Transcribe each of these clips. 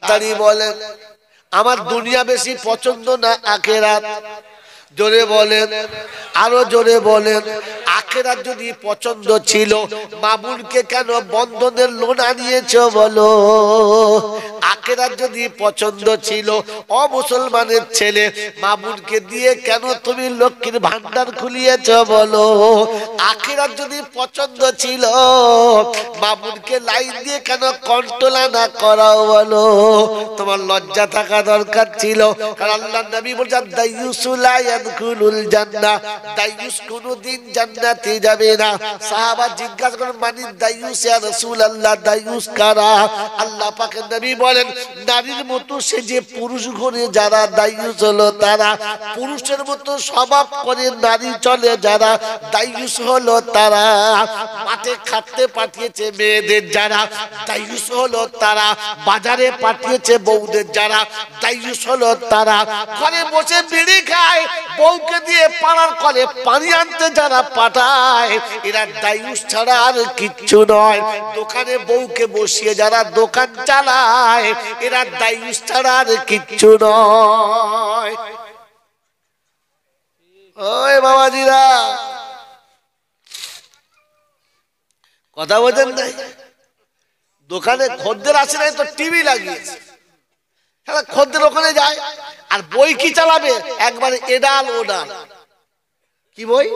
তাড়াতাড়ি বলেন, আমার দুনিয়া বেশি পছন্দ না আখিরাত? জোরে বলেন, আরো জোরে বলেন। আখিরাত যদি পছন্দ ছিল, মা বোনকে কেন বন্ধনের লোন আনিয়েছো বলো? আখিরাত যদি পছন্দ ছিল, ও মুসলমানের ছেলে, মা বোনকে দিয়ে কেন তুমি লক্ষ্মীর ভান্ডার খুলিয়েছো বলো? আখিরাত যদি পছন্দ ছিল, মা বোনকে লাইন দিয়ে কেন কন্ট্রোল না করাও বলো? তোমার লজ্জা থাকা দরকার ছিল। কারণ আল্লাহর নবী বলেছেন, দাইয়ুসুলা ইয়াদখুলুল জান্নাহ, দাইয়ুস কোনদিন জান্নাতে যাবে না। সাহাবা জিজ্ঞাসা করেন, মানি দাইয়ুস ইয়া রাসূলুল্লাহ, দাইয়ুস কারা? আল্লাহ পাকের নবী বলেন, নারীর মতো সে যে পুরুষ ঘরে যারা দাইয়ুস হলো তারা, পুরুষের মতো স্বভাব করে নারী চলে যারা, দাইয়ুস হলো তারা। মাঠে খাটতে পাঠিয়েছে মেয়েদের যারা, দাইয়ুস হলো তারা। বাজারে পাঠিয়েছে বউদের যারা, দাইয়ুস হলো তারা। ঘরে বসে বিড়ি খায়, বউকে দিয়ে পাড়ার কলে পানি আনতে যারা পাঠায়, এরা দাইয়ুস ছাড়া আর কিচ্ছু নয়। দোকানে বউকে বসিয়ে যারা দোকান চালায়, এরা দাইয়ুস ছাড়া আর কিচ্ছু নয়। ওই বাবাজিরা, কথা বোঝেন নাই? দোকানে খদ্দের আসে নাই তো টিভি লাগিয়েছে, খদ্দের ওখানে যায় আর বই কি চালাবে? একবারে এডাল ওডাল। কি বই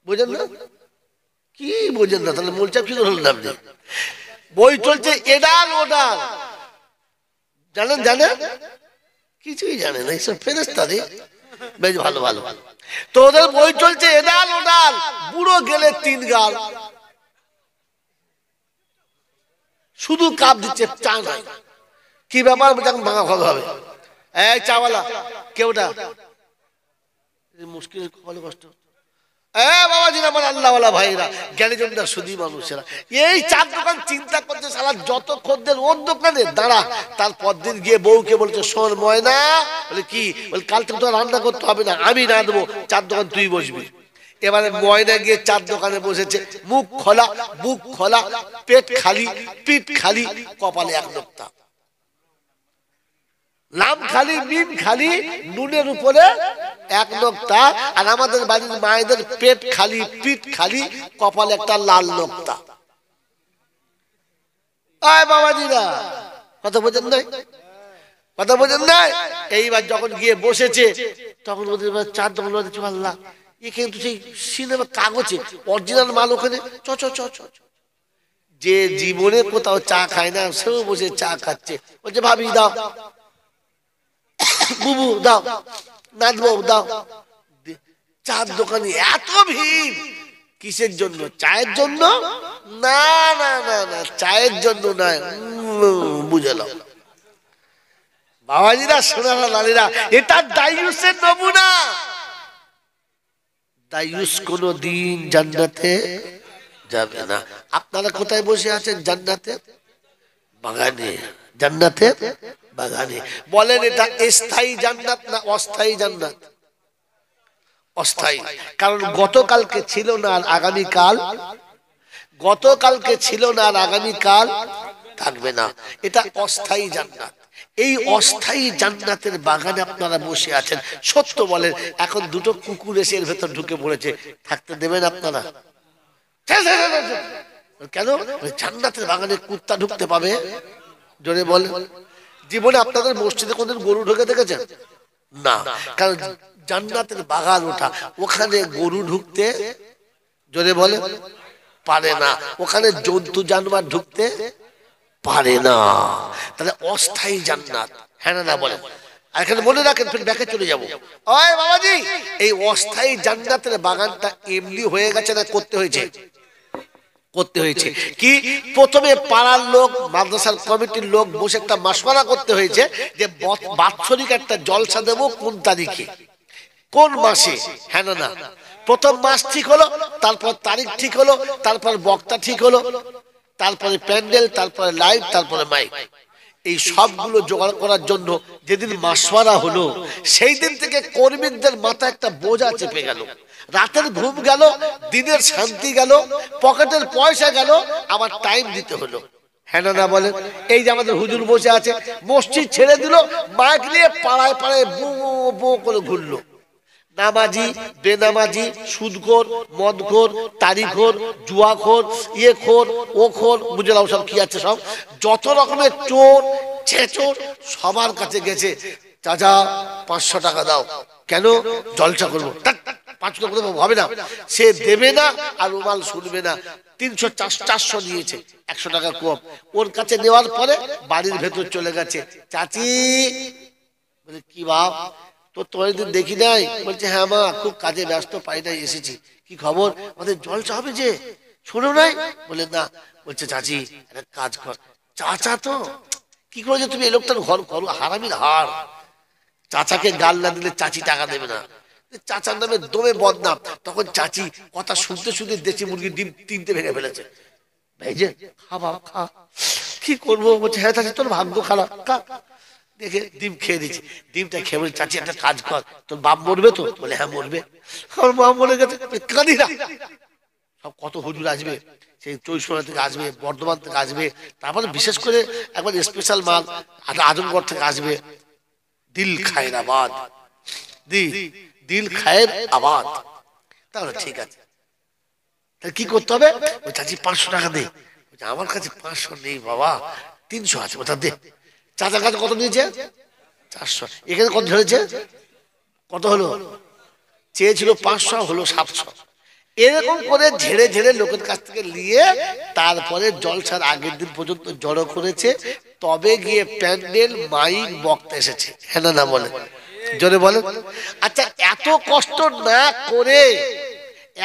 বোঝেন না? কি বোঝেন না? তাহলে মূল চাপ কি করলেন আপনি? বই চলছে এডাল ওডাল। জানেন? জানেন? কিছুই জানেন না, এইসব ফেরেশতা রে। বেশ ভালো ভালো। তো ওদের বই চলছে এডাল ওডাল, বুড়ো গেলে তিন গাল, শুধু কাপ দিচ্ছে, চা নাই। কি ব্যাপার? ভাঙা খাওয়া হবে। এই চাওয়ালা কেউটা মুশকিল, ভালো কষ্ট। বাবাজিরা, আমার আল্লাহওয়ালা ভাইরা, জ্ঞানীজনরা, সুধী মানুষেরা, এই চার দোকান চিন্তা করছে, সালা যত খদ্দের ওর দোকানে দাঁড়া। তারপর দিন গিয়ে বউকে বলছে, শোন ময়না, বলে কি? বলে কাল থেকে তো রান্না করতে হবে না, আমি না দেবো, চার দোকান তুই বসবি। এবারে ময়না গিয়ে চার দোকানে বসেছে, মুখ খোলা, বুক খোলা, পেট খালি, পিঠ খালি, কপালে এক নোক্তা, লাম খালি, মিম খালি, নুনের উপরে এক নোক্তা। আর আমাদের বাড়ির মায়েদের পেট খালি, পিঠ খালি, কপালে একটা লাল নোক্তা। আয় বাবাজিরা, কথা বোঝেন নাই? কথা বোঝেন নাই? এইবার যখন গিয়ে বসেছে, তখন ওদের চার দোকান বলছে, আল্লাহ, এ কিন্তু সেই সিনেমা কাগজে অরিজিনাল মাল, ওখানে চ চ চ চ। যে জীবনে কোথাও চা খায় না, সেও বসে চা খাচ্ছে। বলছে, ভাবি দাও, বুবু দাও, নাচবো দাও। চার দোকানে এত ভিড় কিসের জন্য? চায়ের জন্য? না না না না, চায়ের জন্য নয়। বুঝলাম বাবাজিরা, সোনারা লালীরা, এটা দাইয়ুসের নমুনা। দাইয়ুস কোনদিন জান্নাতে যাবে না। আপনারা কোথায় বসে আছেন? জান্নাতে বাগানে। জান্নাতে বাগানে। বলেন, এটা স্থায়ী জান্নাত না অস্থায়ী জান্নাত? অস্থায়ী। কারণ গতকালকে ছিল না আর আগামীকাল, গতকালকে ছিল না আর আগামীকাল থাকবে না। এটা অস্থায়ী জান্নাত। এই অস্থায়ী জান্নাতের বাগানে আপনারা বসে আছেন। সত্য বলেন, এখন দুটো কুকুর এসে এর ভেতর ঢুকে পড়েছে, থাকতে দেবেন আপনারা? কেন? জান্নাতের বাগানে কুত্তা ঢুকতে পাবে? জোরে বলেন। জীবনে আপনাদের মসজিদে কোনদিন গরু ঢুকে দেখেছেন? না। কারণ জান্নাতের বাগান ওঠা, ওখানে গরু ঢুকতে, জোরে বলে, পারে না। ওখানে জন্তু জানোয়ার ঢুকতে পারে না। তাহলে অস্থায়ী জান্নাত। হ্যাঁ না বলেন? এখানে মনে রাখেন, ফির ব্যাকে চলে যাবো। ওই বাবাজি, এই অস্থায়ী জান্নাতের বাগানটা এমনি হয়ে গেছে না করতে হয়েছে? করতে হয়েছে। কি? প্রথমে পাড়ার লোক, মাদ্রাসার কমিটির লোক বসে একটা মাশওয়ারা করতে হয়েছে যে বাৎসরিক একটা জলসা দেবো কোন তারিখে, কোন মাসে। হ্যাঁ না? প্রথম মাস ঠিক হলো, তারপর তারিখ ঠিক হলো, তারপর বক্তা ঠিক হলো, তারপরে প্যান্ডেল, তারপরে লাইভ, তারপরে মাইক। এই সবগুলো জোগাড় করার জন্য যেদিন মাশওয়ারা হলো, সেই দিন থেকে কর্মীদের মাথায় একটা বোঝা চেপে গেল। রাতের ঘুম গেল, দিনের শান্তি গেল, পকেটের পয়সা গেল, আবার টাইম দিতে হলো। হ্যাঁ না বলেন? এই যে আমাদের হুজুর বসে আছে, মসজিদ ছেড়ে দিল, মাইক নিয়ে পাড়ায় পাড়ায় বো বো করে ঘুরলো। নামাজি, বেনামাজি, সুদখোর, মদখোর, তারিখোর, জুয়াখোর, খোর, ও খোর, বুঝলাম সব কি আছে, সব যত রকমের চোর ছেচোর সবার কাছে গেছে। চাচা 500 টাকা দাও। কেন? জলসা করবো। 500 টাকা হবে না, সে দেবে না আর রুমাল শুনবে না। 300 400 দিয়েছে, 100 টাকা কম। ওর কাছে নেওয়ার পরে বাড়ির ভেতর চলে গেছে। চাচি বলে কি বাপ, তো তোমার দিন দেখি নাই? বলছে হ্যাঁ মা, খুব কাজে ব্যস্ত, পাই নাই, এসেছি। কি খবর? আমাদের জলসা হবে যে, শোনো নাই? বলে না। বলছে চাচি একটা কাজ কর। চাচা তো কি করে তুমি এই লোকটার ঘর করো, হারামির হার। চাচাকে গাল না দিলে চাচি টাকা দেবে না, চাচার নামে দমে বদনাম। তখন চাচি কথা শুনতে শুনতে দেশি মুরগির ডিম 3টে ভেঙে ফেলেছে। ভেজে খা বাবা খা। কি করবো? বলছে হ্যাঁ চাচি তোর ভাগ্য খারাপ, খা। দেখে ডিম খেয়ে দিচ্ছি। ডিমটা খেয়ে বলে চাচি একটা কাজ কর, তোর বাপ মরবে তো? বলে হ্যাঁ মরবে। আমার মা মরে গেছে, কাঁদি না। সব কত হুজুর আসবে, সেই চৈশোনা থেকে আসবে, বর্ধমান থেকে আসবে, তারপরে বিশেষ করে একবার স্পেশাল মাল আজমগড় থেকে আসবে। দিল খায়ের আবাদ, দিল খায়ের আবাদ। তাহলে ঠিক আছে, তাহলে কি করতে হবে? ওই চাচি 500 টাকা দে। আমার কাছে 500 নেই বাবা, 300 আছে। ওটা দে। চাচার কাছে কত নিয়েছে? 400। এখানে কত ধরেছে? কত হলো? চেয়েছিল 500, হলো 700। এরকম করে ঝেড়ে ঝেড়ে লোকের কাছ থেকে নিয়ে তারপরে জলসার আগের দিন পর্যন্ত জড়ো করেছে। তবে গিয়ে প্যান্ডেল, মাইক, বক্তা এসেছে। হ্যাঁ না বলেন? জোরে বলেন। আচ্ছা, এত কষ্ট না করে,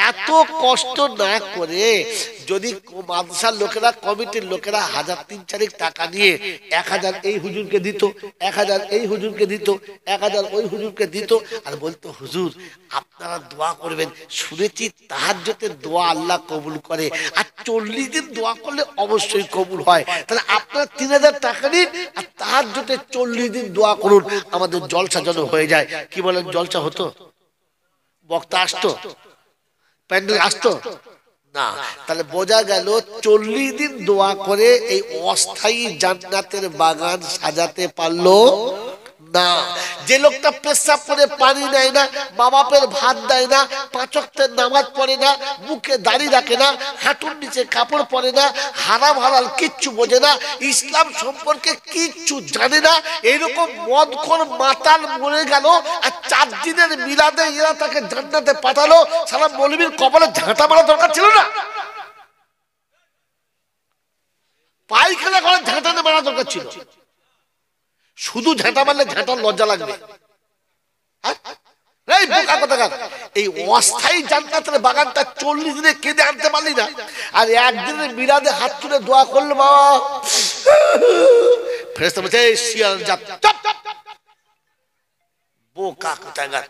এত কষ্ট না করে যদি মাদ্রাসার লোকেরা, কমিটির লোকেরা 1000 3 টাকা নিয়ে 1000 এই হুজুরকে দিত, 1000 এই হুজুরকে দিত, 1000 ওই হুজুরকে দিত, আর বলতো হুজুর আপনারা দোয়া করবেন, শুনেছি তাহাজ্জুদের দোয়া আল্লাহ কবুল করে, আর 40 দিন দোয়া করলে অবশ্যই কবুল হয়। তাহলে আপনারা 3000 টাকা নিন আর তাহাজ্জুদে 40 দিন দোয়া করুন, আমাদের জলসা যেন হয়ে যায়। কি বলেন? জলসা হতো? বক্তা আসতো? প্যান্ডেল আসতো না? তাহলে বোঝা গেল 40 দিন দোয়া করে এই অস্থায়ী জান্নাতের বাগান সাজাতে পারলো না। যে লোকটা পেশাব করে পানি নেয় না, মা বাপের ভাত দেয় না, 5 ওয়াক্তের নামাজ পড়ে না, মুখে দাড়ি রাখে না, হাঁটুর নিচে কাপড় পরে না, হারাম হালাল কিচ্ছু বোঝে না, ইসলাম সম্পর্কে কিচ্ছু জানে না, এইরকম মদখোর মাতাল মরে গেল, আর 4 দিনের মিলাদে এরা তাকে জান্নাতে পাঠালো। সারা মৌলবীর কপালে ঝাঁটা মারা দরকার ছিল না? পায়খানা করে ঝাঁটা মারা দরকার ছিল? শুধু ঝাঁটা মারলে ঝাঁটার লজ্জা লাগবে। এই অস্থায়ী জান্নাতের বাগানটা 40 দিনে কেঁদে আনতে পারলি না, আর একদিনের মিলাদে হাত তুলে দোয়া করলো বাবা, ফেরেশতা বলছে শিয়াল জাত, বোকা কোথাকার।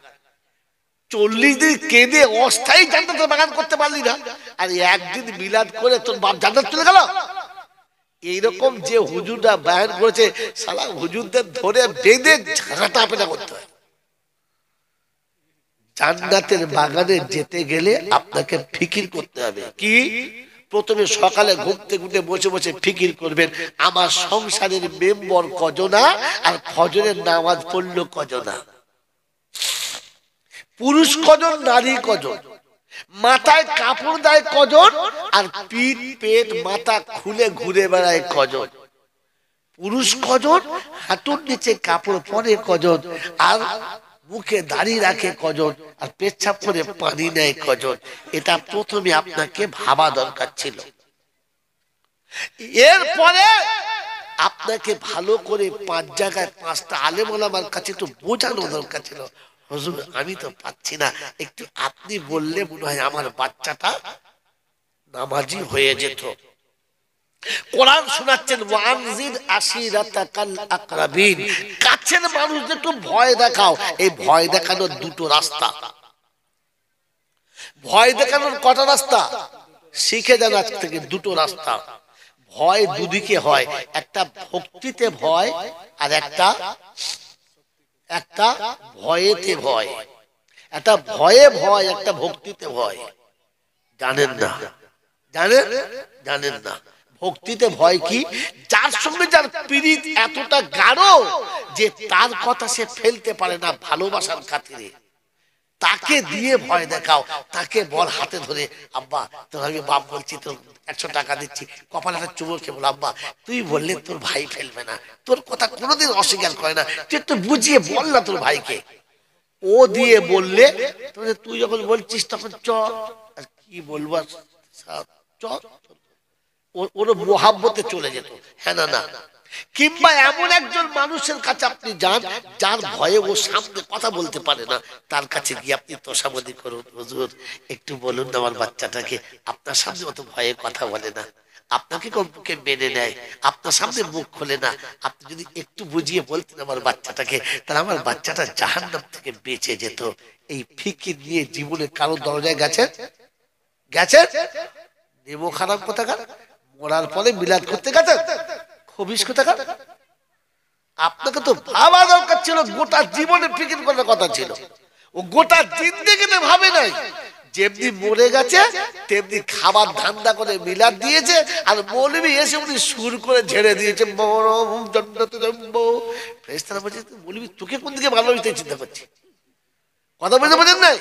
40 দিন কেঁদে অস্থায়ী জান্নাতের বাগান করতে পারলি না, আর একদিন মিলাদ করে তোর বাপ জান্নাত চলে গেল। এইরকম যে হুজুররা বয়ান করেছে, সালা হুজুরদের ধরে বেঁধে ঝাঁটা পেটা করতে হয়। জান্নাতের বাগানে যেতে গেলে আপনাকে ফিকির করতে হবে। কি? প্রথমে সকালে ঘুম থেকে উঠে বসে বসে ফিকির করবেন, আমার সংসারের মেম্বার কজনা, আর ফজরের নামাজ পড়লো কজনা, পুরুষ কজন, নারী কজন, মাথায় কাপড় দেয় কজন, আর পিঠ পেট মাথা খুলে ঘুরে বেড়ায় কজন, পুরুষ কজন, হাঁটুর নিচে কাপড় পরে কজন, আর মুখে দাড়ি রাখে কজন, আর পেচ্ছাপ করে পানি নেয় কজন। এটা প্রথমে আপনাকে ভাবা দরকার ছিল। এরপরে আপনাকে ভালো করে 5 জায়গায় 5টা আলেম ওলামার কাছে তো বোঝানো দরকার ছিল, হুজুর আমি তো পাচ্ছি না, একটু আপনি বললে মনে হয় আমার বাচ্চাটা নামাজি হয়ে যেত। কোরআন শোনাচ্ছেন, ওয়ানজির আশিরাতাকাল আকরাবিন, কাছের মানুষদের একটু ভয় দেখাও। এই ভয় দেখানোর 2টো রাস্তা। ভয় দেখানোর কটা রাস্তা শিখে যান আজ থেকে? 2টো রাস্তা। ভয় দুদিকে হয়, একটা ভক্তিতে ভয়, আর একটা ভয়েতে ভয়। একটা ভয়ে ভয়, একটা ভক্তিতে ভয়। জানেন না? জানেন না? ভক্তিতে ভয় কি? যার সঙ্গে যার পীড়িত এতটা গাঢ় যে তার কথা সে ফেলতে পারে না ভালোবাসার খাতিরে, তাকে দিয়ে ভয় দেখাও। তাকে বল হাতে ধরে, আব্বা তোর আমি বাপ বলছি, তোর 100 টাকা দিচ্ছি, কপালে একটা চুমো খেয়ে বল, আব্বা তুই বললে তোর ভাই ফেলবে না, তোর কথা কোনোদিন অস্বীকার করে না, তুই একটু বুঝিয়ে বল না তোর ভাইকে। ও দিয়ে বললে তুই যখন বলছিস তখন চ, আর কি বলবো, চ, ওর মোহাব্বতে চলে যেত। হ্যাঁ না না। কিংবা এমন একজন মানুষের কাছে আপনি যান যার ভয়ে ও সামনে কথা বলতে পারে না, তার কাছে গিয়ে আপনি তোষামদি করুন, হুজুর একটু বলুন না আমার বাচ্চাটাকে, আপনার সামনে অত ভয়ে কথা বলে না, আপনাকে কমপক্ষে মেনে নেয়, আপনার সামনে মুখ খোলে না, আপনি যদি একটু বুঝিয়ে বলতেন আমার বাচ্চাটাকে, তাহলে আমার বাচ্চাটা জাহান্নাম থেকে বেঁচে যেত। এই ফিকির নিয়ে জীবনে কারো দরজায় গেছেন? গেছেন? নেমো খারাপ কোথাকার, মরার পরে মিলাদ করতে গেছেন? খবিস কোথাকার। আপনাকে তো ভাবা দরকার ছিল, গোটা জীবনে ফিকির করার কথা ছিল, ও গোটা জিন্দেগিতে ভাবে নাই। যেমনি মরে গেছে তেমনি খাবার ধান্দা করে মিলাদ দিয়েছে, আর মৌলবি এসে উনি সুর করে ঝেড়ে দিয়েছে, ফেরেশতারা বলছে মৌলবি তোকে কোন দিকে ভালোবাসতে চিন্তা করছি, কথা বলতে বোঝেন নাই?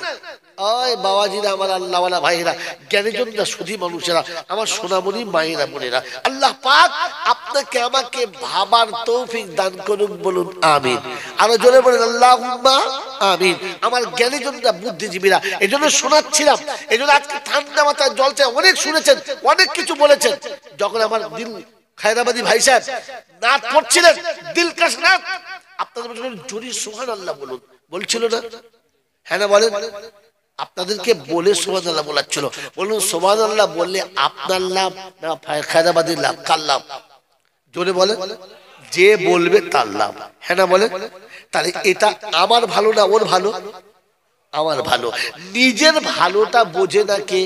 ওই বাবাজিরা, আমার আল্লাহওয়ালা ভাইরা, জ্ঞানীজনরা, সুধী মানুষেরা, আমার সোনামণি মায়েরা বোনেরা, আল্লাহ পাক আপনাকে আমাকে ভাবার তৌফিক দান করুন, বলুন আমিন। আরো জোরে বলেন আল্লাহুম্মা আমিন। আমার জ্ঞানীজনরা, বুদ্ধিজীবীরা, এই জন্য শোনাচ্ছিলাম, এই জন্য আজকে ঠান্ডা মাথায় জলছে, অনেক শুনেছেন, অনেক কিছু বলেছেন। যখন আমার দিল খায়রাবাদী ভাই সাহেব নাত পড়ছিলেন, দিলকাশ নাত, আপনাদের বলছিলেন জোরে সুবহানাল্লাহ বলুন, বলছিল না? হ্যাঁ না বলেন? আপনাদেরকে বলে সুবহানাল্লাহ বলাচ্ছিল, বলুন সুবহানাল্লাহ বললে আপনার লাভ না খায়রাবাদীর লাভ? কার লাভ? জোরে বলেন। যে বলবে তার লাভ। হ্যাঁ না বলেন? তাহলে এটা আমার ভালো না ওর ভালো? আমার ভালো। নিজের ভালোটা বোঝে না কে?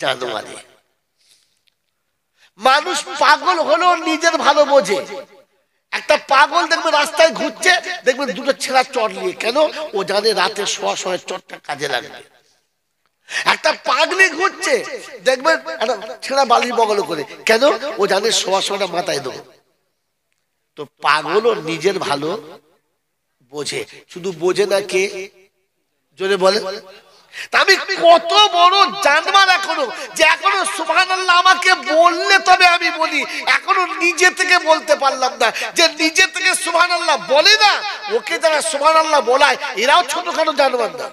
জানোয়ারে। মানুষ পাগল হলো নিজের ভালো বোঝে। একটা পাগল দেখবেন রাস্তায় ঘুরছে, দেখবেন দুটো ছেঁড়া চট নিয়ে, কেন? ও জানে রাতে শোয়া সময় চটটা কাজে লাগবে। একটা পাগলি ঘুরছে, দেখবেন একটা ছেঁড়া বালির বগল করে, কেন? ও জানে শোয়া সময়টা মাথায় দেবো। তো পাগলও নিজের ভালো বোঝে, শুধু বোঝে না কে? জোরে বলে। আমি কত বড় জানবার এখনো, যে এখনো সুবহানাল্লাহ আমাকে বললে তবে আমি বলি, এখনো নিজে থেকে বলতে পারলাম না। যে নিজে থেকে সুবহানাল্লাহ বলে না, ওকে যারা সুবহানাল্লাহ বলায় এরাও ছোটখাটো জানবার না।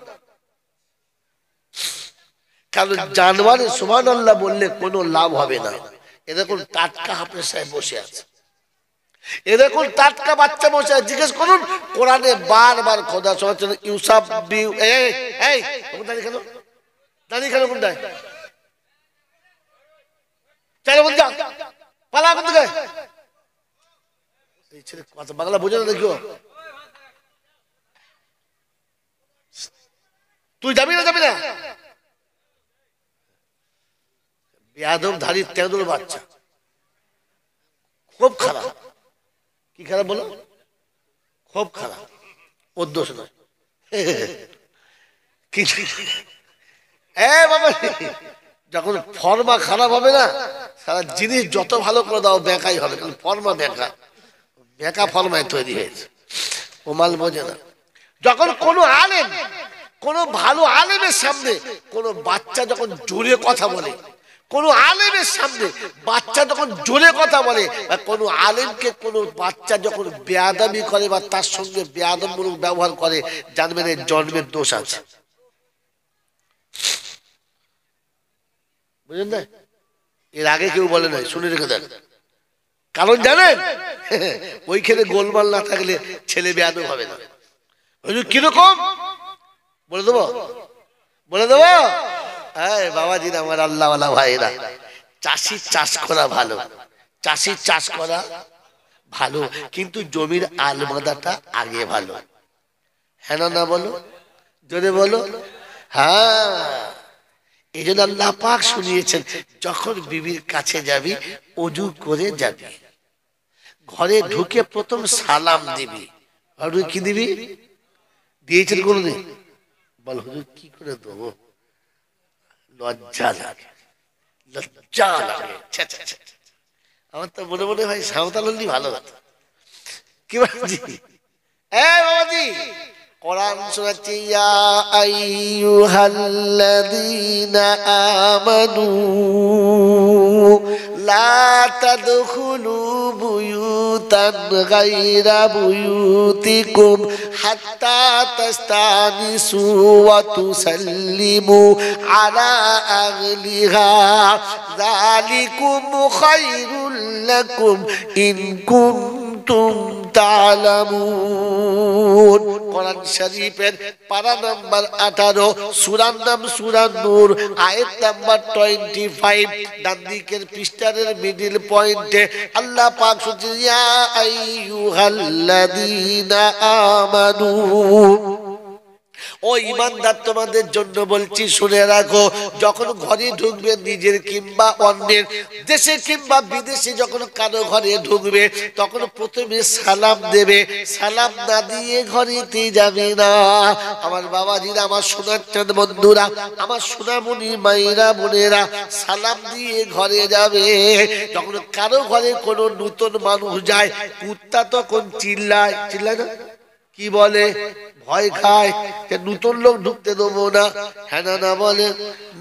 কারণ জানবারে সুবহানাল্লাহ বললে কোনো লাভ হবে না। এরকম টাটকা হাফেজ সাহেব বসে আছে, এরকম টাটকা বাচ্চা বসে আছে, জিজ্ঞেস করুন কোরআনে বারবার খোদা শোনাচ্ছেন ইউসাব বি, এই দাঁড়িয়ে কেন, দাঁড়িয়ে কেন, কোনটায় চাইলে বল, যা পালা কোন দিকে। এই ছেলে কথা বাংলা বোঝে না দেখিও, তুই যাবি না? যাবি না? বেয়াদব ধারী তেঁদুল বাচ্চা, খুব খারাপ। কি খারাপ বলো? খুব খারাপ, ওর দোষ নয়। বাবা, যখন ফর্মা খারাপ হবে না, সারা জিনিস যত ভালো করে দাও বেকাই হবে, কারণ ফর্মা বেকা, বেকা ফর্মায় তৈরি হয়েছে, ও মাল বোঝে না। যখন কোনো আলেম, কোনো ভালো আলেমের সামনে কোনো বাচ্চা যখন জোরে কথা বলে, কোন আলেমের সামনে বাচ্চা যখন জোরে কথা বলে, বা কোনো আলেমকে কোনো বাচ্চা যখন বেয়াদবি করে বা তার সঙ্গে বেয়াদবমূলক ব্যবহার করে, জানবেন এর জন্মের দোষ আছে। বুঝলেন না? এর আগে কেউ বলে নাই, শুনে রেখে দেন। কারণ জানেন, ওইখানে গোলমাল না থাকলে ছেলে বেয়াদব হবে না। কিরকম বলে দেবো? বলে দেবো? বাবাজি, আমার আল্লাহওয়ালা ভাইরা, চাষির চাষ করা ভালো, চাষির চাষ করা ভালো, কিন্তু জমির আলমাদাটা আগে ভালো। হ্যাঁ না বলো? জোরে বলো। হ্যাঁ, এই জন্য আল্লাহ পাক শুনিয়েছেন, যখন বিবির কাছে যাবি ওযু করে যাবি, ঘরে ঢুকে প্রথম সালাম দিবি। আর কি দিবি? দিয়েছেন কোনদিন? বল হুজুর কি করে দেবো, লজ্জা লাগে। লজ্জা লাগে। আমার তো মনে মনে হয় সাঁওতাল হলেই ভালো হতো। কি বলছি বাবাজি, কোরআন শোনাচ্ছে ইয়া আইয়ুহাল্লাযীনা আমানু লা তাদখুলু বুয়ুতান গায়রা বুয়ুতিকুম হাত্তা তাস্তানিসু ওয়া তুসাল্লিমু আলা আহলিহা যালিকুম খায়রুল লাকুম ইন কুনতুম তা'লামুন। কোরআন শরীফের পারা নাম্বার 18, সূরার নাম সূরা নূর, আয়াত নাম্বার 25। ডান দিকের পৃষ্ঠার মিডল পয়েন্টে আল্লাহ পাক বলছেন ইয়া আইয়ুহাল্লাযীনা আমানু, ও ঈমানদার তোমাদের জন্য বলছি শুনে রাখো, যখন ঘরে ঢুকবে নিজের কিংবা অন্যের, দেশে কিংবা বিদেশে যখন কারো ঘরে ঢুকবে তখন প্রথমে সালাম দেবে। সালাম না দিয়ে ঘরেতে যাবে না। আমার বাবাজিরা, আমার সোনার চাঁদ বন্ধুরা, আমার সোনামণি মায়েরা বোনেরা, সালাম দিয়ে ঘরে যাবে। যখন কারো ঘরে কোনো নতুন মানুষ যায়, কুত্তা তখন চিল্লায়, চিল্লায় না, কি বলে, ভয় খায়, নতুন লোক ঢুকতে দেবো না, হ্যাঁ না বলে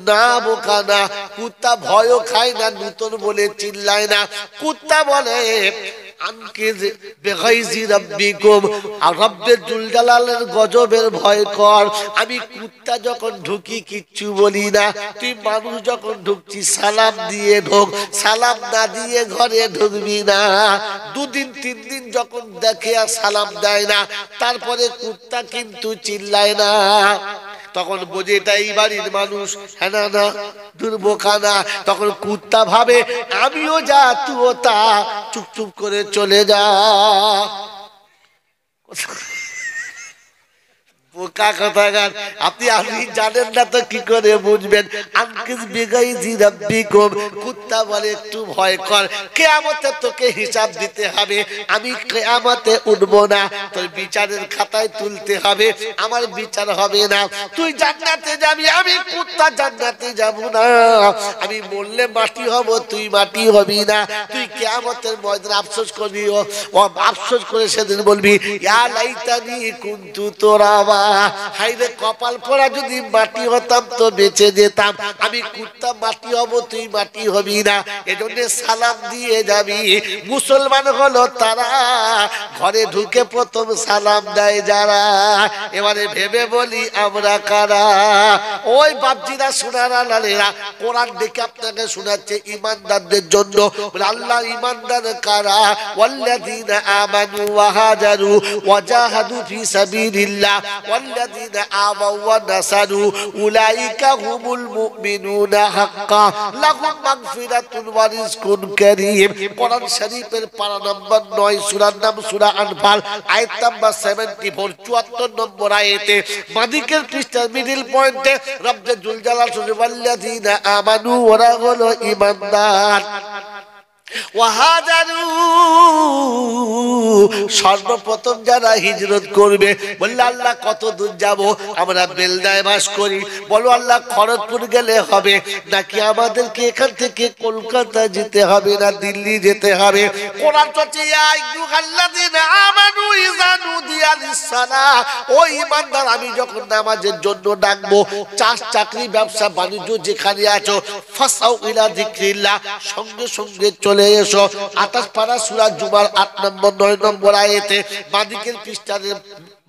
না, বোকা না, কুত্তা ভয়ও খায় না, নতুন বলে চিল্লায় না। কুত্তা বলে গজবের ভয় কর। আমি কুত্তা যখন ঢুকি কিচ্ছু বলি না, তুই মানুষ যখন ঢুকছি সালাম দিয়ে ঢোক, সালাম না দিয়ে ঘরে ঢুকবি না। 2 দিন 3 দিন যখন দেখে আর সালাম দেয় না, তারপরে কুত্তা কিন্তু চিল্লায় না, তখন বোঝে এটাই বাড়ির মানুষ, হ্যাঁ না দুর্বোকা না। তখন কুত্তা ভাবে আমিও যা তুইও তা, চুপ চুপ করে চলে যা। বোকা কথাকার, আপনি জানেন না তো কি করে বুঝবেন? কুত্তা বলে একটু ভয় কর, কিয়ামতে তোকে হিসাব দিতে হবে, আমি কিয়ামতে উঠবো না, তোর বিচারের খাতায় তুলতে হবে, আমার বিচার হবে না। তুই জান্নাতে যাবি, আমি কুত্তা জান্নাতে যাব না। আমি বললে মাটি হব, তুই মাটি হবি না। তুই কিয়ামতের ময়দানে আফসোস করবি, ও আফসোস করে সেদিন বলবি ইয়া লাইতানি কুনতু তুরাবা, হাইরে কপাল পোড়া, যদি মাটি হতাম তো বেঁচে যেতাম। আমি কুত্তা মাটি হব, তুই মাটি হবি না। এজন্য সালাম দিয়ে যাবি। মুসলমান হলো তারা ঘরে ঢুকে প্রথম সালাম দেয় যারা। এবারে ভেবে বলি আমরা কারা? ওই বাপজিরা, সোনারা লালেরা, কোরআন দেখে আপনাকে শোনাচ্ছে ঈমানদারদের জন্য। আল্লাহ ঈমানদার কারা? ওয়াল্লাযীনা আমানু ওয়া হাজারু ওয়া জাহাদু ফি সাবিলিল্লাহ ওয়াল্লাযীনা আমাউ ওয়া নাসারু উলাইকা হুমুল মুমিনুনা হাক্কা লাহুম মাগফিরাতুন ওয়া রিজকুন কারীম। কোরআন শরীফের পারা নাম্বার 9, সূরার নাম সূরা আনফাল, আয়াত নাম্বার 74, 74 নম্বর আয়াতে মাদিকের পৃষ্ঠার মিডল পয়েন্টে রব্বে জুল জালাল ওয়াল্লাযীনা আমানু, ওরা হলো ঈমানদার। সর্বপ্রথম যারা হিজরত করবে, বললে আল্লাহ কত দূর যাব? আমরা বেলদায় বাস করি, বলো আল্লাহ খড়গপুর গেলে হবে নাকি আমাদেরকে এখান থেকে কলকাতা যেতে হবে না দিল্লি যেতে হবে? কোরআন বলছে ইয়া আইয়ুহাল্লাযীনা আমানু ইযা নুদিয়া লিস-সালাহ, ও ঈমানদার, আমি যখন নামাজের জন্য ডাকবো, চাষ চাকরি ব্যবসা বাণিজ্য যেখানে আছো, ফাসাউ ইলা যিকরিল্লাহ, সঙ্গে সঙ্গে চলে এসো। 28 পারা সূরা জুমার 8 নম্বর 9 নম্বর আয়াতে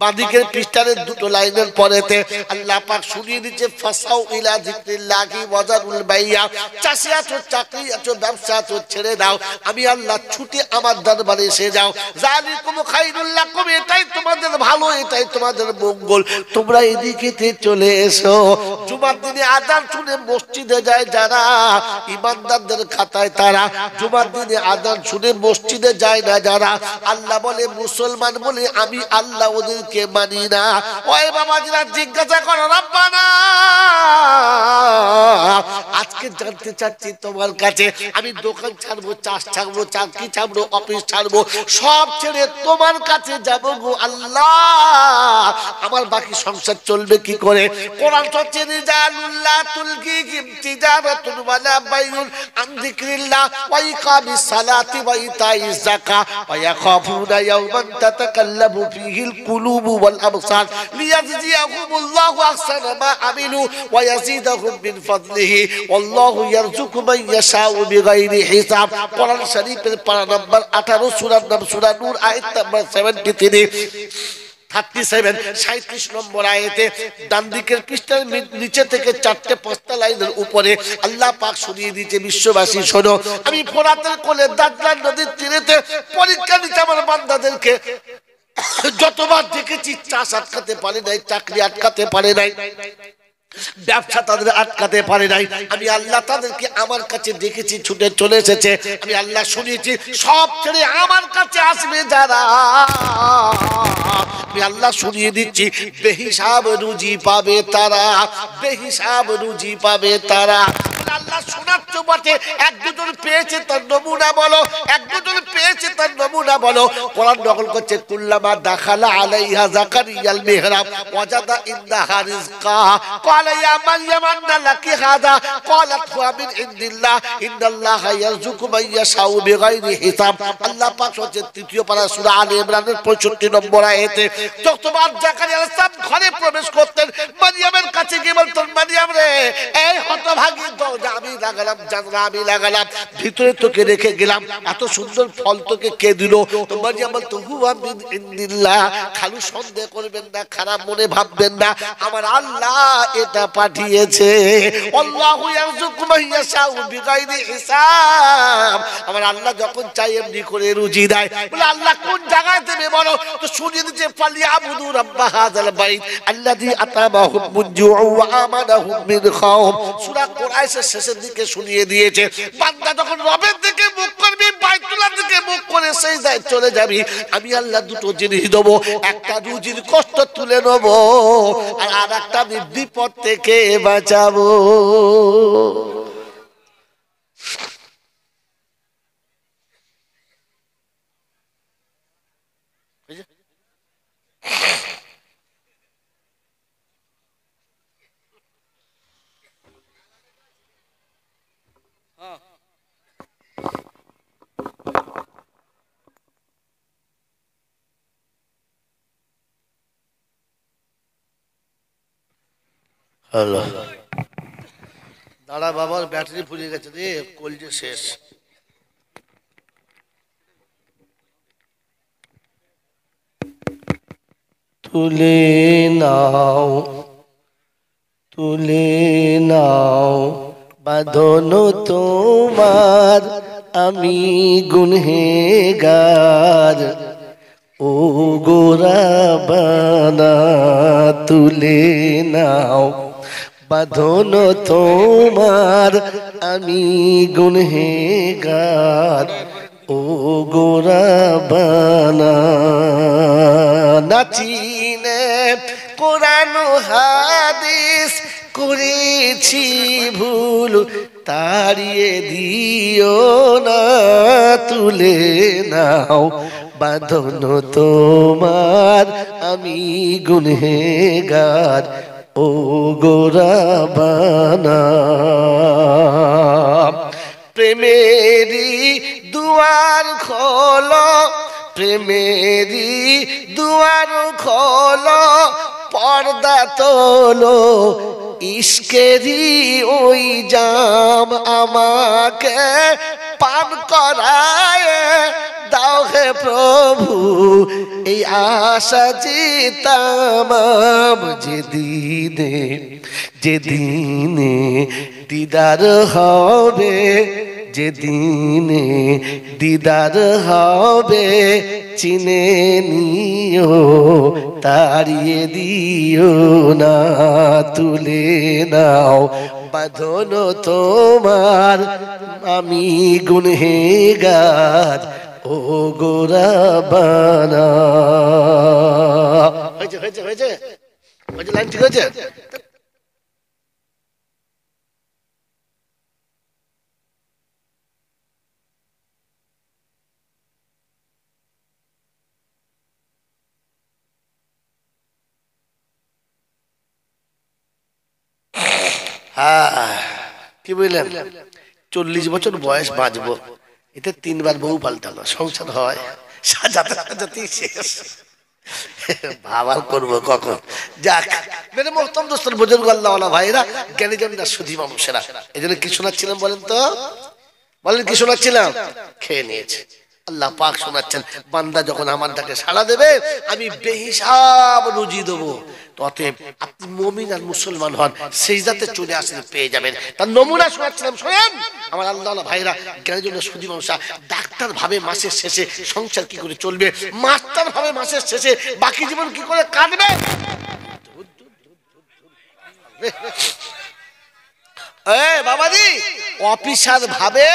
বাদিকের পৃষ্ঠারে 2 লাইনের পরেতে আল্লাহ পাক শুনিয়ে দিচ্ছে ফাসাউ ইলা যিকরিল্লাহি ওয়া যারুল বাইয়া। চাষি আছো, চাকরি আছো, ব্যবসা আছো, ছেড়ে দাও, আমি আল্লাহ ছুটে আমার দরবারে এসে যাও। যালিকুম খায়রুল লাকুম, এটাই তোমাদের ভালো, এটাই তোমাদের মঙ্গল, তোমরা এদিকে চলে এসো। জুমার দিনে আযান শুনে মসজিদে যায় যারা, ঈমানদারদের খাতায় তারা। জুমার দিনে আযান শুনে মসজিদে যায় না যারা, আল্লাহ বলে মুসলমান বলে আমি আল্লাহ ওদের দিনকে মানি না। ওই বাবাজিরা জিজ্ঞাসা করো রব্বানা, আজকে জানতে চাচ্ছি তোমার কাছে, আমি দোকান ছাড়বো, চাষ ছাড়বো, চাকরি ছাড়বো, অফিস ছাড়বো, সব ছেড়ে তোমার কাছে যাবো গো আল্লাহ। আমার বাকি সংসার চলবে কি করে? কোরআন হচ্ছে রিজালুল্লাহ তুলকিহিম তিজারাতুন ওয়ালা বাইউন আন যিকরিল্লাহ ওয়া ইকামিস সালাতি ওয়া ইতাইজ যাকাত ওয়া ইয়াখাফুনা ইয়াওমান তাতাকাল্লাবু ফীহিল কুলুবু ওয়াল আবসার লিয়াজজিয়াহুমুল্লাহু আহসানা মা আমিলু ওয়া ইয়াজিদাহুম মিন ফাদলিহি ওয়াল্লাহু ইয়ারযুকু মান ইয়াশাউ বিগাইরি হিসাব। কোরআন শরীফের পারা নাম্বার 18, সূরার নাম সূরা নূর, আয়াত নাম্বার 73 37 নম্বর আয়াতে ডান দিকের পৃষ্ঠার নিচে থেকে 4-5টা লাইনের উপরে আল্লাহ পাক শুনিয়ে দিয়েছে, বিশ্ববাসী শোনো, আমি ফোরাতের কোলে দাজলান নদীর তীরেতে পরীক্ষা নিতে আমার বান্দাদেরকে যতবার দেখেছি, চাষ আটকাতে পারে নাই, চাকরি আটকাতে পারে নাই, ব্যবসা তাদের আটকাতে পারে নাই। আমি আল্লাহ তাদেরকে আমার কাছে দেখেছি, ছুটে চলে এসেছে। আমি আল্লাহ শুনিয়েছি, সব ছেড়ে আমার কাছে আসবে যারা, আমি আল্লাহ শুনিয়ে দিচ্ছি, বেহিসাব রুজি পাবে তারা, বেহিসাব রুজি পাবে তারা। আল্লাহ শোনাচ্ছ বটে, এক দুজন পেয়েছে তার নমুনা বলো, এক দুজন পেয়েছে তার নমুনা বলো। কোরআন নকল করছে, কুল্লামা দাখালা আলাইহা যাকারিয়াল মিহরাব ওয়াজাদা ইনদাহা রিজকা ক্বালা ইয়া মারইয়াম আন্না লাকি হাযা ক্বালাত হুয়া মিন ইনদিল্লাহ ইন্নাল্লাহা ইয়ারযুকু মান ইয়াশাউ বিগাইরি হিসাব। আল্লাহ পাক হচ্ছে 3য় পারা সূরা আলে ইমরানের 65 নম্বর আয়াতে, যতবার জাকারিয়া আলাইহিস সালাম ঘরে প্রবেশ করতেন, মারইয়ামের কাছে গিয়ে বলতেন, মারইয়াম রে, এই হতভাগী আমি লাগালাম, জানলা আমি লাগালাম, ভিতরে তোকে রেখে গেলাম, এত সুন্দর ফল তোকে কে দিল? তোমার যেমন হুয়া মিন ইনদিল্লাহ, খালু সন্দেহ করবেন না, খারাপ মনে ভাববেন না, আমার আল্লাহ এটা পাঠিয়েছে। আল্লাহু ইয়ারযুকু মান ইয়াশাউ বিগাইরি হিসাব, আমার আল্লাহ যখন চাই এমনি করে রুজি দেয়। বলে আল্লাহ কোন জায়গায় দেবে বলো? তো শুনিয়ে দিতে, ফালিয়াবুদু রাব্বা হাযাল বাইত আল্লাযী আতামাহুম মিন জু'উ ওয়া আমানাহুম মিন খাউফ। সূরা কুরাইশের শেষের দিকে শুনিয়ে দিয়েছে, বান্দা যখন রবের দিকে মুখ করবি, বাইতুল্লাহর দিকে মুখ করে সিজদায় চলে যাবি, আমি আল্লাহ দুটো জিনিস দেবো, একটা রুজির কষ্ট তুলে নেব, আর আরেকটা আমি বিপদ থেকে বাঁচাবো। হ্যালো, দাঁড়া বাবার ব্যাটারি ফুরিয়ে গেছে রে, কলজে শেষ। তুলে নাও, তুলে নাও বাঁধন তোমার, আমি গুনহেগার, ও গোরাবানা তুলে নাও বাঁধন তোমার, আমি গুনহেগার, ও গোরাবানা। নাচিনে কোরআন হাদিস করেছি ভুল, তাড়িয়ে দিও না, তুলে নাও বাঁধন তোমার, আমি গুনহেগার, ও গোরাবানা। প্রেমেরি দুয়ার খোলো, প্রেমেরি দুয়ার খোলো, পর্দা তোলো, ইশকেরি ওই জাম আমাকে পান করায় দাও হে প্রভু, এই আশা জিতাম যেদিনে, যেদিনে দিদার হবে, যেদিনে দিদার হবে, চিনে নিও তাড়িয়ে দিও না, তুলে নাও বাঁধন তোমার, আমি গুনহেগার, ও গোরাবানা। হয়েছে হয়েছে হয়েছে হয়েছে, লাইন ঠিক হয়েছে। হ্যাঁ, কি বুঝলেন, 40 বছর বয়স বাঁচবো, এতে 3 বার বউ পাল্টানো, সংসার হয় সাজাতে সাজাতেই শেষ। ভাবার করবো কখন। যাক মেরে মোহতরম দোস্তর বুজুর্গ আল্লাহওয়ালা ভাইরা, জ্ঞানীজনরা সুধী মানুষেরা, এই জন্য কি শোনাচ্ছিলাম বলেন তো, বলেন কি শোনাচ্ছিলাম? খেয়ে নিয়েছে। আল্লাহ পাক শোনাচ্ছেন, বান্দা যখন আমার ডাকে সাড়া দেবে আমি বেহিসাব রুজি দেবো। অতএব আপনি মুমিন আর মুসলমান হন, সিজদাতে চলে আসলে পেয়ে যাবেন। তার নমুনা শোনাচ্ছিলাম, শোনেন আমার আল্লাহওয়ালা ভাইরা, জ্ঞানের জন্য সুধী মানুষরা। ডাক্তার ভাবে মাসের শেষে সংসার কি করে চলবে, মাস্টার ভাবে মাসের শেষে বাকি জীবন কি করে কাটবে। বাবাজি অফিসার ভাবে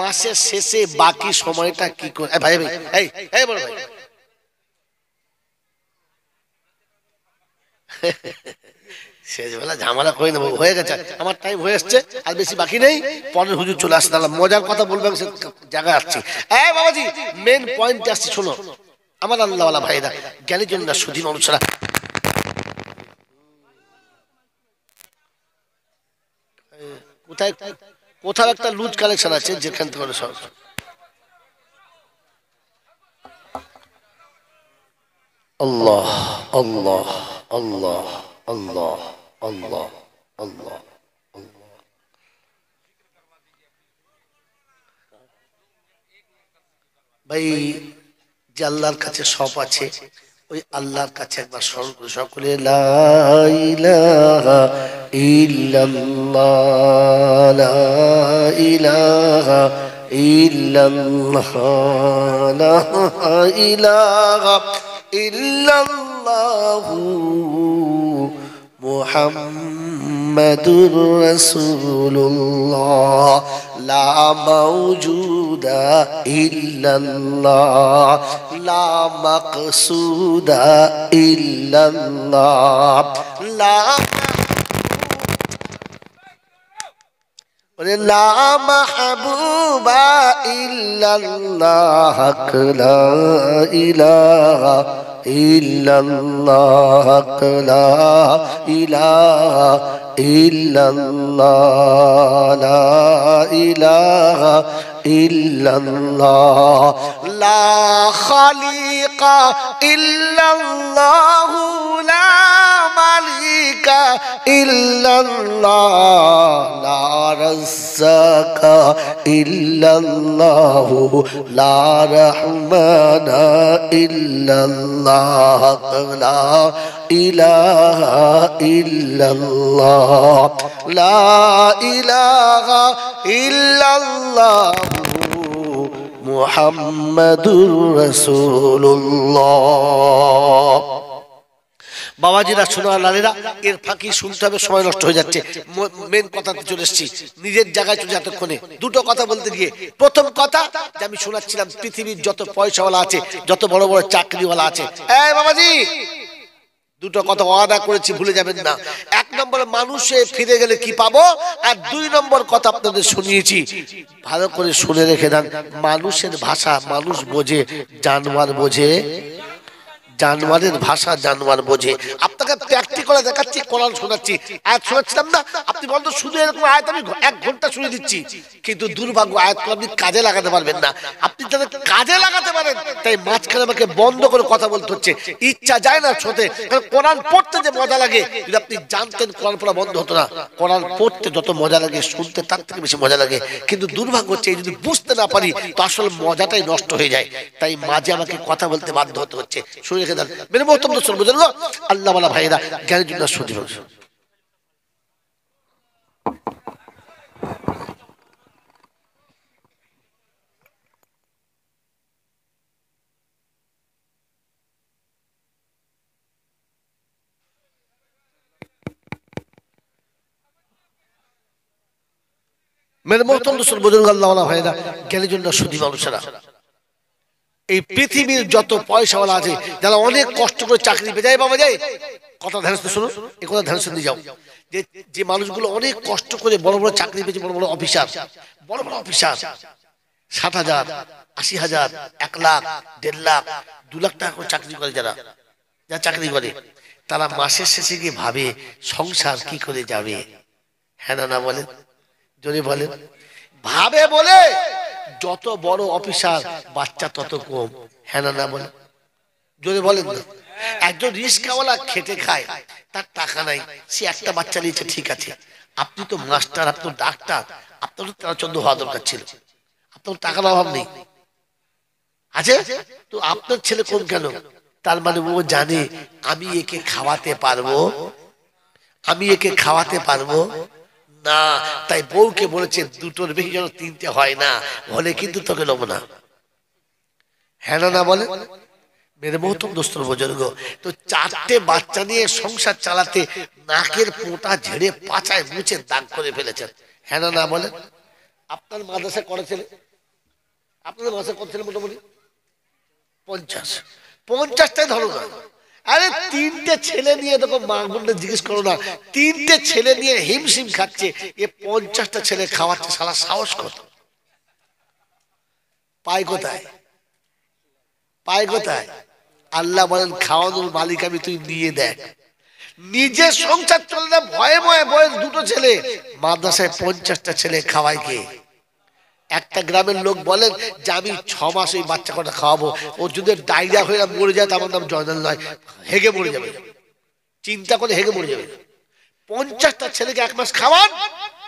মাসের শেষে বাকি সময়টা কি করে, ভাই ভাই এই বড় ভাই, শেষবেলা ঝামেলা করে নেবো, হয়ে গেছে আমার টাইম হয়ে এসছে, আর বেশি বাকি নেই, পরের হুজুর চলে আসছে, তাহলে মজার কথা বলবেন সে জায়গায় আসছি। বাবাজি মেন পয়েন্ট আসছি, শোনো আমার আল্লাহওয়ালা ভাইরা, জ্ঞানীর জন্য সুধী মানুষরা। কোথায় কোথাও একটা লুজ কালেকশন আছে যেখান থেকে সব আল্লাহ আল্লাহ আল্লাহ আল্লাহ আল্লাহ আল্লাহ আল্লাহ। ভাই যে আল্লাহর কাছে সব আছে, ওই আল্লাহর কাছে একবার স্মরণ করে সকলে লা ইলাহা ইল্লাল্লাহ, লা ইলাহা ইল্লাল্লাহ, লা ইলাহা ইল্লাল্লাহু মুহাম্মাদুর রাসূলুল্লাহ, লা মাওজুদা ইল্লাল্লাহ, লা মাকসুদা ইল্লাল্লাহ, লা মাহবুবা ইল্লাল্লাহ, লা ইলাহা ইল্লাল্লাহ, লা ইলাহা ইল্লাল্লাহ, লা ইলাহা ইল্লাল্লাহ, লা খালিকা ইল্লাল্লাহ, লা মালিকা ইল্লাল্লাহ, লা রাজ্জাকা ইল্লাল্লাহ, লা রহমানা ইল্লাল্লাহ, লা ইলাহা ইল্লাল্লাহ, লা ইলাহা ইল্লাল্লাহ মুহাম্মাদুর রাসূলুল্লাহ। বাবাজিরা শোনা লালেরা, এর ফাঁকি শুনতে হবে, সময় নষ্ট হয়ে যাচ্ছে। মেন কথাতে চলে এসেছি, নিজের জায়গায় চলে এতক্ষণে দুটো কথা বলতে গিয়ে। প্রথম কথা যে আমি শোনাচ্ছিলাম, পৃথিবীর যত পয়সাওয়ালা আছে, যত বড় বড় চাকরিওয়ালা আছে, বাবাজি দুটো কথা ওয়াদা করেছি, ভুলে যাবেন না। 1 নম্বর মানুষে ফিরে গেলে কি পাবো, আর 2 নম্বর কথা আপনাদের শুনিয়েছি, ভালো করে শুনে রেখে দেন। মানুষের ভাষা মানুষ বোঝে, জানোয়ার বোঝে, জানোয়ারের ভাষা জানোয়ার বোঝে। আপনাকে প্র্যাকটিক্যাল দেখাচ্ছি, কোরআন শোনাচ্ছি, আয়াত শোনাচ্ছিলাম না, আপনি বলতো শুধু এরকম আয়াত আমি 1 ঘন্টা শুনে দিচ্ছি, কিন্তু দুর্ভাগ্য আয়াতগুলো আপনি কাজে লাগাতে পারবেন না। আপনি তাদের কাজে লাগাতে পারেন, তাই মাঝখানে আমাকে বন্ধ করে কথা বলতে হচ্ছে, ইচ্ছা যায় না শুনতে। কারণ কোরআন পড়তে যে মজা লাগে, যদি আপনি জানতেন কোরআন পড়া বন্ধ হতো না। কোরআন পড়তে যত মজা লাগে, শুনতে তার থেকে বেশি মজা লাগে। কিন্তু দুর্ভাগ্য হচ্ছে, যদি বুঝতে না পারি তো আসলে মজাটাই নষ্ট হয়ে যায়। তাই মাঝে আমাকে কথা বলতে বাধ্য হতে হচ্ছে। শুনে রেখে দেন মেরে মোহতরম দোস্তর বুজুর্গ আল্লাহওয়ালা ভাইরা, জ্ঞানের জন্য সুধী মানুষ। মেরে মোহতরম দোস্তর বুজুর্গ আল্লাহওয়ালা ভাইরা, জ্ঞানের জন্য সুধী মানুষেরা। এই পৃথিবীর যত পয়সাওয়ালা আছে যারা অনেক কষ্ট করে চাকরি পেয়ে যায়, বাবা যায় কথা ধ্যান শুনো, এই কথা ধ্যান শুনে যাও, যে যে মানুষগুলো অনেক কষ্ট করে বড় বড় চাকরি পেয়েছে, বড় বড় অফিসার, বড় বড় অফিসার, 60,000, 80,000, 1 লাখ, 1.5 লাখ, 2 লাখ টাকা করে চাকরি করে, যারা যারা চাকরি করে তারা মাসের শেষে গিয়ে ভাবে সংসার কি করে যাবে। হ্যাঁ না বলেন, জোরে বলেন। ভাবে বলে যত বড় অফিসার বাচ্চা তত কম। হ্যাঁ না বলেন, জোরে বলেন না। একজন রিস্কাওয়ালা খেটে খায়, তার টাকা নাই, সে একটা বাচ্চা নিয়েছে, ঠিক আছে, আপনি তো মাস্টার, আপনি তো ডাক্তার, আপনার তো 13-14 হওয়া দরকার ছিল, আপনার টাকার অভাব নেই আছে, তো আপনার ছেলে কম কেন? তার মানে ও জানে আমি একে খাওয়াতে পারবো, আমি একে খাওয়াতে পারবো না, তাই বউকে বলেছে দুটোর বেশি যেন 3টে হয় না, হলে কিন্তু তোকে নেবো না। হ্যাঁ না বলে মেরে মহতম দোস্তর বুজুর্গ, তো 4টে বাচ্চা নিয়ে সংসার চালাতে নাকের পোঁটা ঝেড়ে পাছায় মুছে দাগ করে ফেলেছেন। হ্যাঁ না বলে। আপনার মাদ্রাসা করেছেন, আপনাদের মাদ্রাসা করেছেন মোটামুটি 50টাই ধরো না, আরে 3টে ছেলে নিয়ে দেখো, মা বোনদের জিজ্ঞেস করো না, 3টে ছেলে নিয়ে হিমশিম খাচ্ছে, এ 50টা ছেলে খাওয়াচ্ছে, সারা সাহস কত, পায় কোথায়, পায় কোথায়? আল্লাহ বলেন খাওয়ানোর মালিক আমি, তুই নিয়ে দেখ। নিজে সংসার চলে না, ভয়ে ভয়ে বয়স 2টো ছেলে, মাদ্রাসায় 50টা ছেলে খাওয়ায় কে? একটা গ্রামের লোক বলেন যে আমি 6 মাস ওই বাচ্চা কটা খাওয়াবো, ও যদি ডায়রিয়া হয়ে মরে যায়, আমার নাম জয়নাল নয়, হেগে মরে যাবে, চিন্তা করে হেগে মরে যাবে। 50টা ছেলেকে 1 মাস খাওয়ান,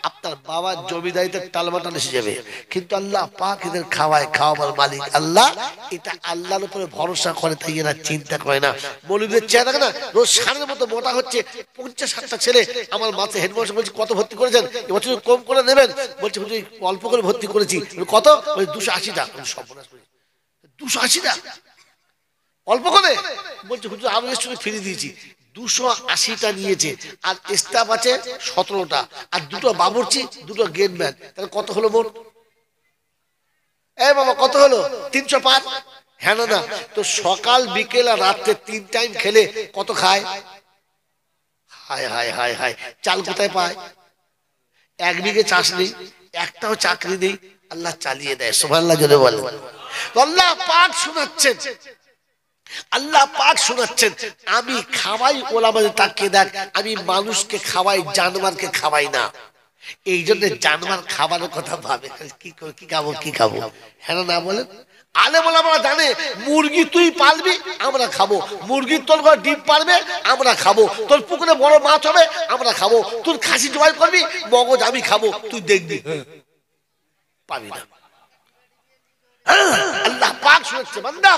আপনার বাবার জমিদারিতে টালমাটাল এসে যাবে। কিন্তু আল্লাহ পাক এদের খাওয়ায়, খাওয়াবার মালিক আল্লাহ, এটা আল্লাহর উপরে ভরসা করে, তাই এরা চিন্তা করে না। মৌলবীদের চেয়ে দেখে না, রোজ সারের মতো মোটা হচ্ছে, 50-60টা ছেলে। আমার মাথায় হেডমাস্টার বলছে কত ভর্তি করেছেন, এবছর কম করে নেবেন, বলছে হুজুর অল্প করে ভর্তি করেছি। কত? 280 টাকা। সর্বনাশ, 280 টাকা অল্প করে? বলছে হুজুর আমি ফিরিয়ে দিয়েছি। 280টা নিয়েছে, আর স্টাফ আছে 17টা, আর 2টো বাবুর্চি, 2টো গেটম্যান, তাহলে কত হলো মোট? এই বাবা কত হলো? 305। হ্যাঁ না? তো সকাল বিকেল আর রাত্রে 3 টাইম খেলে কত খায়? হায় হায় হায় হায়, চাল কোথায় পায়? 1 বিঘে চাষ নেই, একটাও চাকরি নেই, আল্লাহ চালিয়ে দেয়। সুবহানাল্লাহ জোরে বলেন। আল্লাহ পাক শোনাচ্ছেন, আল্লাহ পাক শোনাচ্ছেন, আমি খাওয়াই ওলামাদের, তাকে দেখ আমি মানুষকে খাওয়াই, জানোয়ারকে খাওয়াই না। এই জন্য জানোয়ার খাবারের কথা ভাবে, কি খাবো কি খাবো। হ্যাঁ না বলেন? আলেম ওলামারা জানে মুরগি তুই পালবি, আমরা খাবো, মুরগি তোর ঘরে ডিম পারবে, আমরা খাবো, তোর পুকুরে বড় মাছ হবে, আমরা খাবো, তুই খাসি জবাই করবি, মগজ আমি খাবো, তুই দেখবি পাবি না। আল্লাহ পাক শুনছে বান্দা,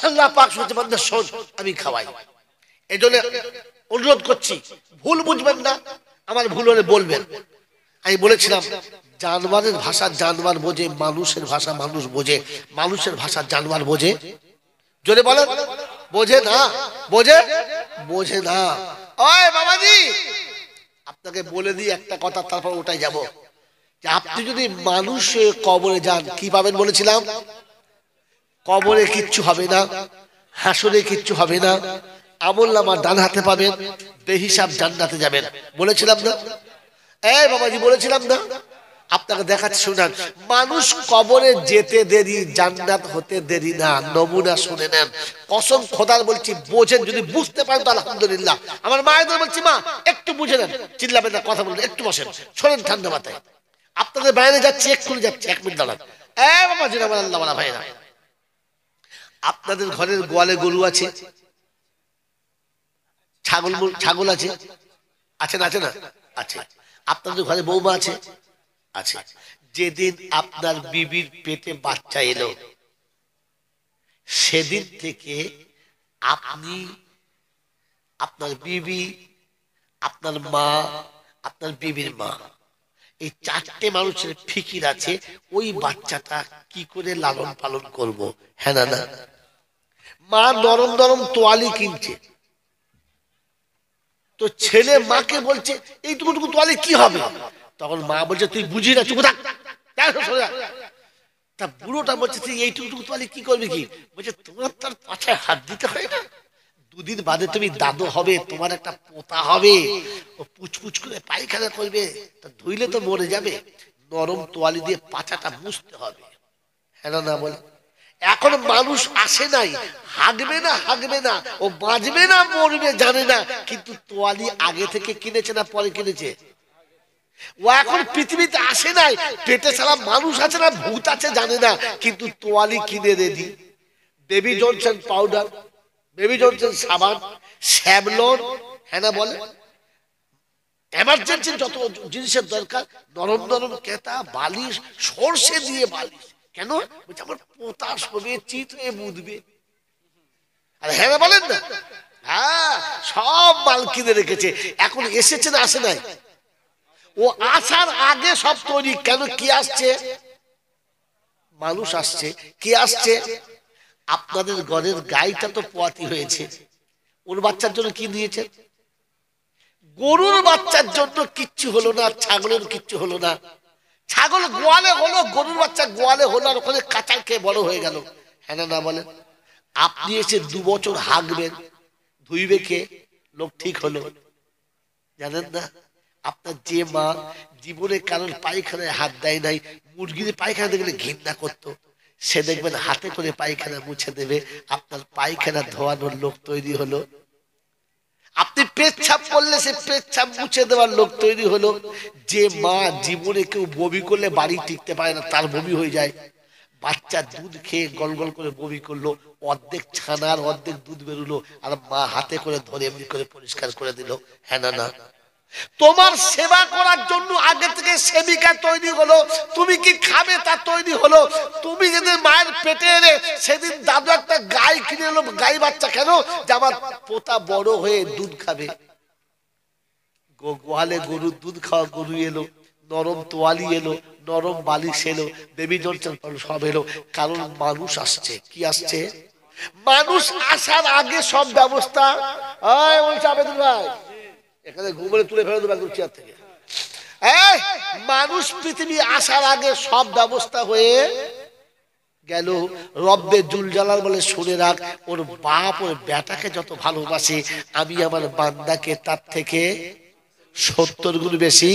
আল্লাহ পাক শুনছে বান্দা শোন, আমি খাওয়াই। এজন্য অনুরোধ করছি, ভুল বুঝবেন না, আমার ভুল হলে বলবেন। আমি বলেছিলাম জানোয়ারের ভাষা জানোয়ার বোঝে, মানুষের ভাষা মানুষ বোঝে, মানুষের ভাষা জানোয়ার বোঝে। জোরে বলেন, বোঝে না? বোঝে? বোঝে না। ওই বাবাজি, আপনাকে বলে দিই একটা কথা, তারপর ওটাই যাব। যে আপনি যদি মানুষের কবরে যান, কি পাবেন বলেছিলাম? কবরে কিচ্ছু হবে না, হাসরে কিচ্ছু হবে না, আমলনামা ডান হাতে পাবেন, বেহিসাব জান্নাতে যাবেন, বলেছিলাম না? এই বাবাজি বলেছিলাম না? আপনাকে দেখাচ্ছি শুনান, মানুষ কবরে যেতে দেরি, জান্নাত হতে দেরি না। নমুনা শুনে নেন, কসম খোদার বলছি, বোঝেন, যদি বুঝতে পারেন তো আলহামদুলিল্লাহ। আমার মায়েদের বলছি মা একটু বুঝে নেন, চিল্লাবেন না, কথা বলবেন, একটু বসেন, শোনেন ঠান্ডা মাথায়। আপনাদের বাইরে যাচ্ছি, এক্ষুনি যাচ্ছি, 1 মিনিট দাঁড়ান। এই বাবাজি আমার আল্লাহ বলা ভাই না, আপনাদের ঘরের গোয়ালে গরু আছে, ছাগল আছে, আছে না? আছে না? আছে। আপনাদের ঘরে বৌমা আছে, আছে। যেদিন আপনার বিবির পেটে বাচ্চা এলো, সেদিন থেকে আপনি, আপনার বিবি, আপনার মা, আপনার বিবির মা, এই 4টে মানুষের ফিকির আছে ওই বাচ্চাটা কি করে লালন পালন করব। হ্যাঁ না? মা নরম নরম তোয়ালি কিনছে, তো ছেলে মাকে বলছে এইটুকু তোয়ালি কি হবে? তখন মা বলছে তুই বুঝি না, চুপ থাক, তা বুড়োটা বলছে তুই এইটুকু তোয়ালি কি করবি কি? বলছে তোমার তার পাছায় হাত দিতে হয় না, দুদিন বাদে তুমি দাদু হবে, তোমার একটা পোতা হবে, ও পুচপুচ করে পায়খানা করবে, তা ধুইলে তো মরে যাবে, নরম তোয়ালি দিয়ে পাছাটা মুছতে হবে। হ্যাঁ না বলে? এখন মানুষ আসে নাই, হাগবে না, ও বাঁচবে না মরবে জানে না, কিন্তু তোয়ালি আগে থেকে কিনেছে না পরে কিনেছে? ও এখন পৃথিবীতে আসে নাই, পেটে সারা মানুষ আছে না ভূত আছে জানে না, কিন্তু তোয়ালি কিনে ready. Baby Johnson powder, baby Johnson সাবান, স্যাভলন, হ্যাঁ না বলে? এমার্জেন্সি যত জিনিসের দরকার, নরম নরম কেতা, বালিশ, সর্ষে দিয়ে বালিশ। কেন? বলছে আমার পোতা শোবে, চিত হয়ে মুদবে। আর হ্যাঁ না বলেন না? হ্যাঁ, সব মাল কিনে রেখেছে। এখন এসেছে না আসে নাই? ও আসার আগে সব তৈরি। কেন? কি আসছে? মানুষ আসছে। কি আসছে? আপনাদের ঘরের গাইটা তো পোয়াতি হয়েছে, ওর বাচ্চার জন্য কি দিয়েছে? গরুর বাচ্চার জন্য কিচ্ছু হলো না, ছাগলের কিচ্ছু হলো না। ছাগল গোয়ালে হলো, গরুর বাচ্চা গোয়ালে হলো, আর ওখানে কাঁচা খেয়ে বড় হয়ে গেল। হ্যাঁ না বলেন? আপনি এসে 2 বছর হাঁকবেন, ধুইবে কে? লোক ঠিক হলো জানেন না? আপনার যে মা জীবনে কারণ পায়খানায় হাত দেয় নাই, মুরগির পায়খানা দেখলে ঘৃণা করতো, সে দেখবেন হাতে করে পায়খানা মুছে দেবে, আপনার পায়খানা ধোয়ানোর লোক তৈরি হলো। আপনি পেচ্ছাপ করলে সে পেচ্ছাপ মুছে দেওয়ার লোক তৈরি হলো। যে মা জীবনে কেউ বমি করলে বাড়ি টিকতে পারে না, তার বমি হয়ে যায়, বাচ্চা দুধ খেয়ে গল গল করে বমি করলো, অর্ধেক ছানার অর্ধেক দুধ বেরোলো, আর মা হাতে করে ধরে এমনি করে পরিষ্কার করে দিল। হ্যাঁ না? তোমার সেবা করার জন্য আগে থেকে সেবিকা তৈরি হলো, তুমি কি খাবে তা তৈরি হলো। তুমি যেদিন মায়ের পেটে এলে সেদিন দাদু একটা গাই কিনে এলো, গাই বাচ্চা। কেন? যে আমার পোতা বড় হয়ে দুধ খাবে। গোয়ালে গরুর দুধ খাওয়া গরু এলো, নরম তোয়ালি এলো, নরম বালিশ এলো, বেবি জনসন সব এলো, কারণ মানুষ আসছে। কি আসছে? মানুষ আসার আগে সব ব্যবস্থা। আবেদুল ভাই এখানে ঘুমলে তুলে ফেলে দেবো চেয়ার থেকে। মানুষ পৃথিবী আসার আগে সব ব্যবস্থা হয়ে গেল। রব্বে জুল জালাল বলে শুনে রাখ, ওর বাপ ওর বেটাকে যত ভালোবাসে, আমি আমার বান্দাকে তার থেকে 70 গুণ বেশি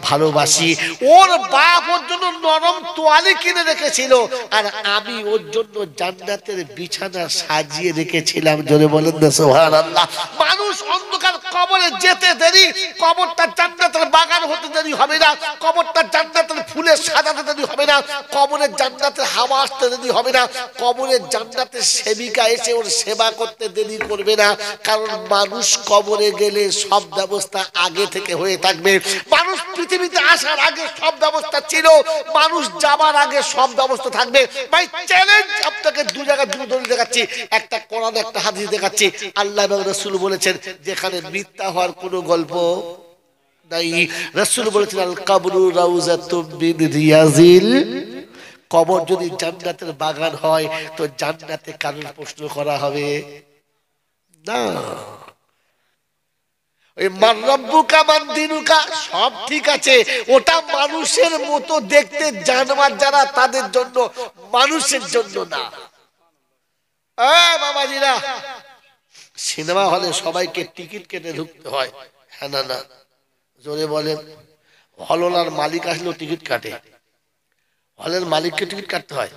ভালোবাসি। ওর বাপ ওর জন্য নরম তোয়ালি কিনে রেখেছিল, আর আমি ওর জন্য জান্নাতের বিছানা সাজিয়ে রেখেছিলাম। জোরে বলেন না সুবহানাল্লাহ। মানুষ অন্ধকার কবরে যেতে দেরি, কবরটা জান্নাতের বাগান হতে দেরি হবে না, কবরটা জান্নাতের ফুলে সাজাতে দেরি হবে না, কবরের জান্নাতের হাওয়া আসতে দেরি হবে না, কবরের জান্নাতের সেবিকা এসে ওর সেবা করতে দেরি করবে না। কারণ মানুষ কবরে গেলে সব ব্যবস্থা আগে থেকে হয়ে থাকবে। মানুষ পৃথিবীতে আসার আগে সব ব্যবস্থা ছিল, মানুষ যাবার আগে সব ব্যবস্থা থাকবে। ভাই চ্যালেঞ্জ আপনাকে 2 জায়গায় 2 দলিল দেখাচ্ছি, একটা কোরআন একটা হাদিস দেখাচ্ছি। আল্লাহ এবং রাসূল বলেছেন যেখানে মিথ্যা হওয়ার কোনো গল্প নাই। রাসূল বলেছেন আল কবরু রাউযাতুম মিন রিয়াজিল, কবর যদি জান্নাতের বাগান হয় তো জান্নাতে কারণ প্রশ্ন করা হবে না। সব ঠিক আছে, ওটা মানুষের মতো দেখতে, জানোয়ার যারা তাদের জন্য, মানুষের জন্য না। বাবাজিরা, সিনেমা হলে সবাইকে টিকিট কেটে ঢুকতে হয়। হ্যাঁ না? জোরে বলেন। হলওয়ালার মালিক আসলেও টিকিট কাটে, হলের মালিককে টিকিট কাটতে হয়।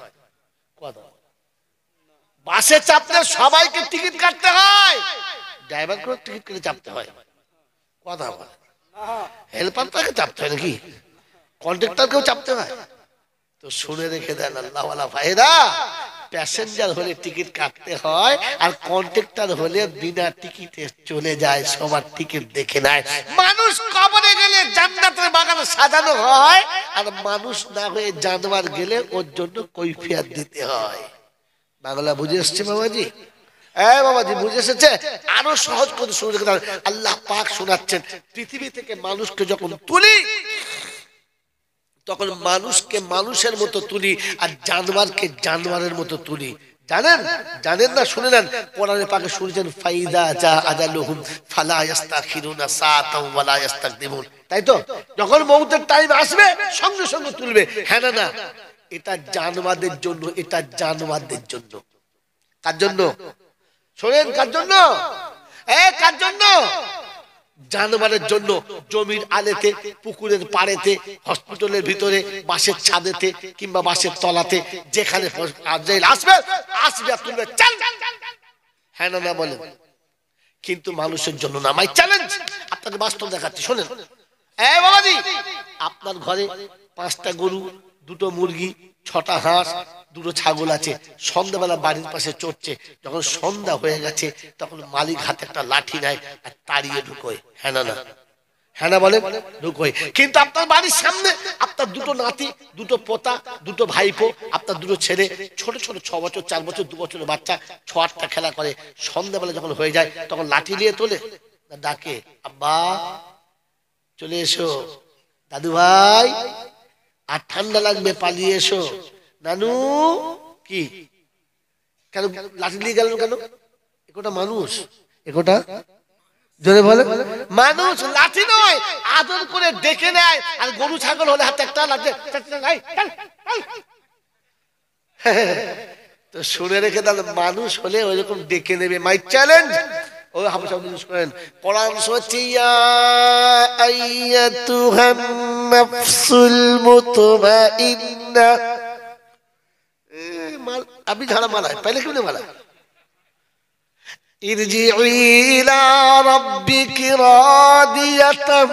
বাসে চাপতে সবাইকে টিকিট কাটতে হয়, ড্রাইভার করে টিকিট কেটে চাপতে হয়। কথা বলে হেল্পারটাকে চাপতে হয় নাকি? কন্ট্রাক্টরকেও চাপতে হয়? তো শুনে রেখে দেন আল্লাহওয়ালা ভাইরা, প্যাসেঞ্জার হলে টিকিট কাটতে হয়, আর কন্ট্রাক্টর হলে বিনা টিকিটে চলে যায়, সবার টিকিট দেখে নেয়। মানুষ কবরে গেলে জান্নাতের বাগান সাজানো হয়, আর মানুষ না হয়ে জানোয়ার গেলে ওর জন্য কৈফিয়ত দিতে হয়। বাংলা বুঝে এসছে বাবাজি? বাবাজি বুঝে এসেছে? আরো সহজ করে শুনে রেখে দেন, আল্লাহ পাক শোনাচ্ছেন, পৃথিবী থেকে মানুষকে যখন তুলি তখন মানুষকে মানুষের মতো তুলি, আর জানোয়ারকে জানোয়ারের মতো তুলি। জানেন না? শুনে নেন, কোরআনে পাকে শুনেছেন ফাইদা জা আজালুহুম ফালা ইস্তাখিরুনা সাআতাও ওয়ালা ইস্তাকদিমুন। তাই তো? যখন মউতের টাইম আসবে সঙ্গে সঙ্গে তুলবে। হ্যাঁ না? এটা জানোয়ারদের জন্য, এটা জানোয়ারদের জন্য। কার জন্য শোনেন? কার জন্য? কার জন্য? জানোয়ারের জন্য। জমির আলেতে, পুকুরের পাড়েতে, হসপিটালের ভিতরে, বাসের ছাদেতে কিংবা বাসের তলাতে, যেখানে আসবে আসবে তুলবে, হ্যাঁ না না বলেন? কিন্তু মানুষের জন্য না। মাই চ্যালেঞ্জ আপনাকে বাস্তব দেখাচ্ছি, শোনেন। বাবাজি, আপনার ঘরে 5টা গরু, 2টো মুরগি, 6টা হাঁস, 2টো ছাগল আছে। সন্ধ্যাবেলা বাড়ির পাশে চড়ছে। যখন সন্ধ্যা হয়ে গেছে তখন মালিক হাতে একটা লাঠি নেয় আর তাড়িয়ে ঢুকোয়, হ্যাঁ না না? হ্যাঁ না বলে? ঢুকোয়। কিন্তু আপনার বাড়ির সামনে আপনার 2টো নাতি, 2টো পোতা, 2টো ভাইপো, আপনার 2টো ছেলে, ছোট ছোট 6 বছর, 4 বছর, 2 বছরের বাচ্চা 6-8টা খেলা করে। সন্ধ্যাবেলা যখন হয়ে যায় তখন লাঠি নিয়ে তোলে, ডাকে, আব্বা চলে এসো, দাদু ভাই আর ঠান্ডা লাগবে পালিয়ে এসো, নানু। কি কেন লাঠি নিয়ে গেলেন কেন? একটা মানুষ, একটা জোরে বলে মানুষ, লাঠি নয়, আদর করে ডেকে নেয়। আর গরু ছাগল হলে হাতে একটা লাঠি। তো শুনে রেখে তাহলে মানুষ হলে ওইরকম ডেকে নেবে। My challenge. ও হাফেজ ইউজ করেন কোরআন সূরা ইয়া আইয়াতুহান নাফসুল মুতমাইন্না। अभी झाड़ा मारा है, पहले क्यों नहीं मारा? इरजिई इला रब्बिकी रादियतम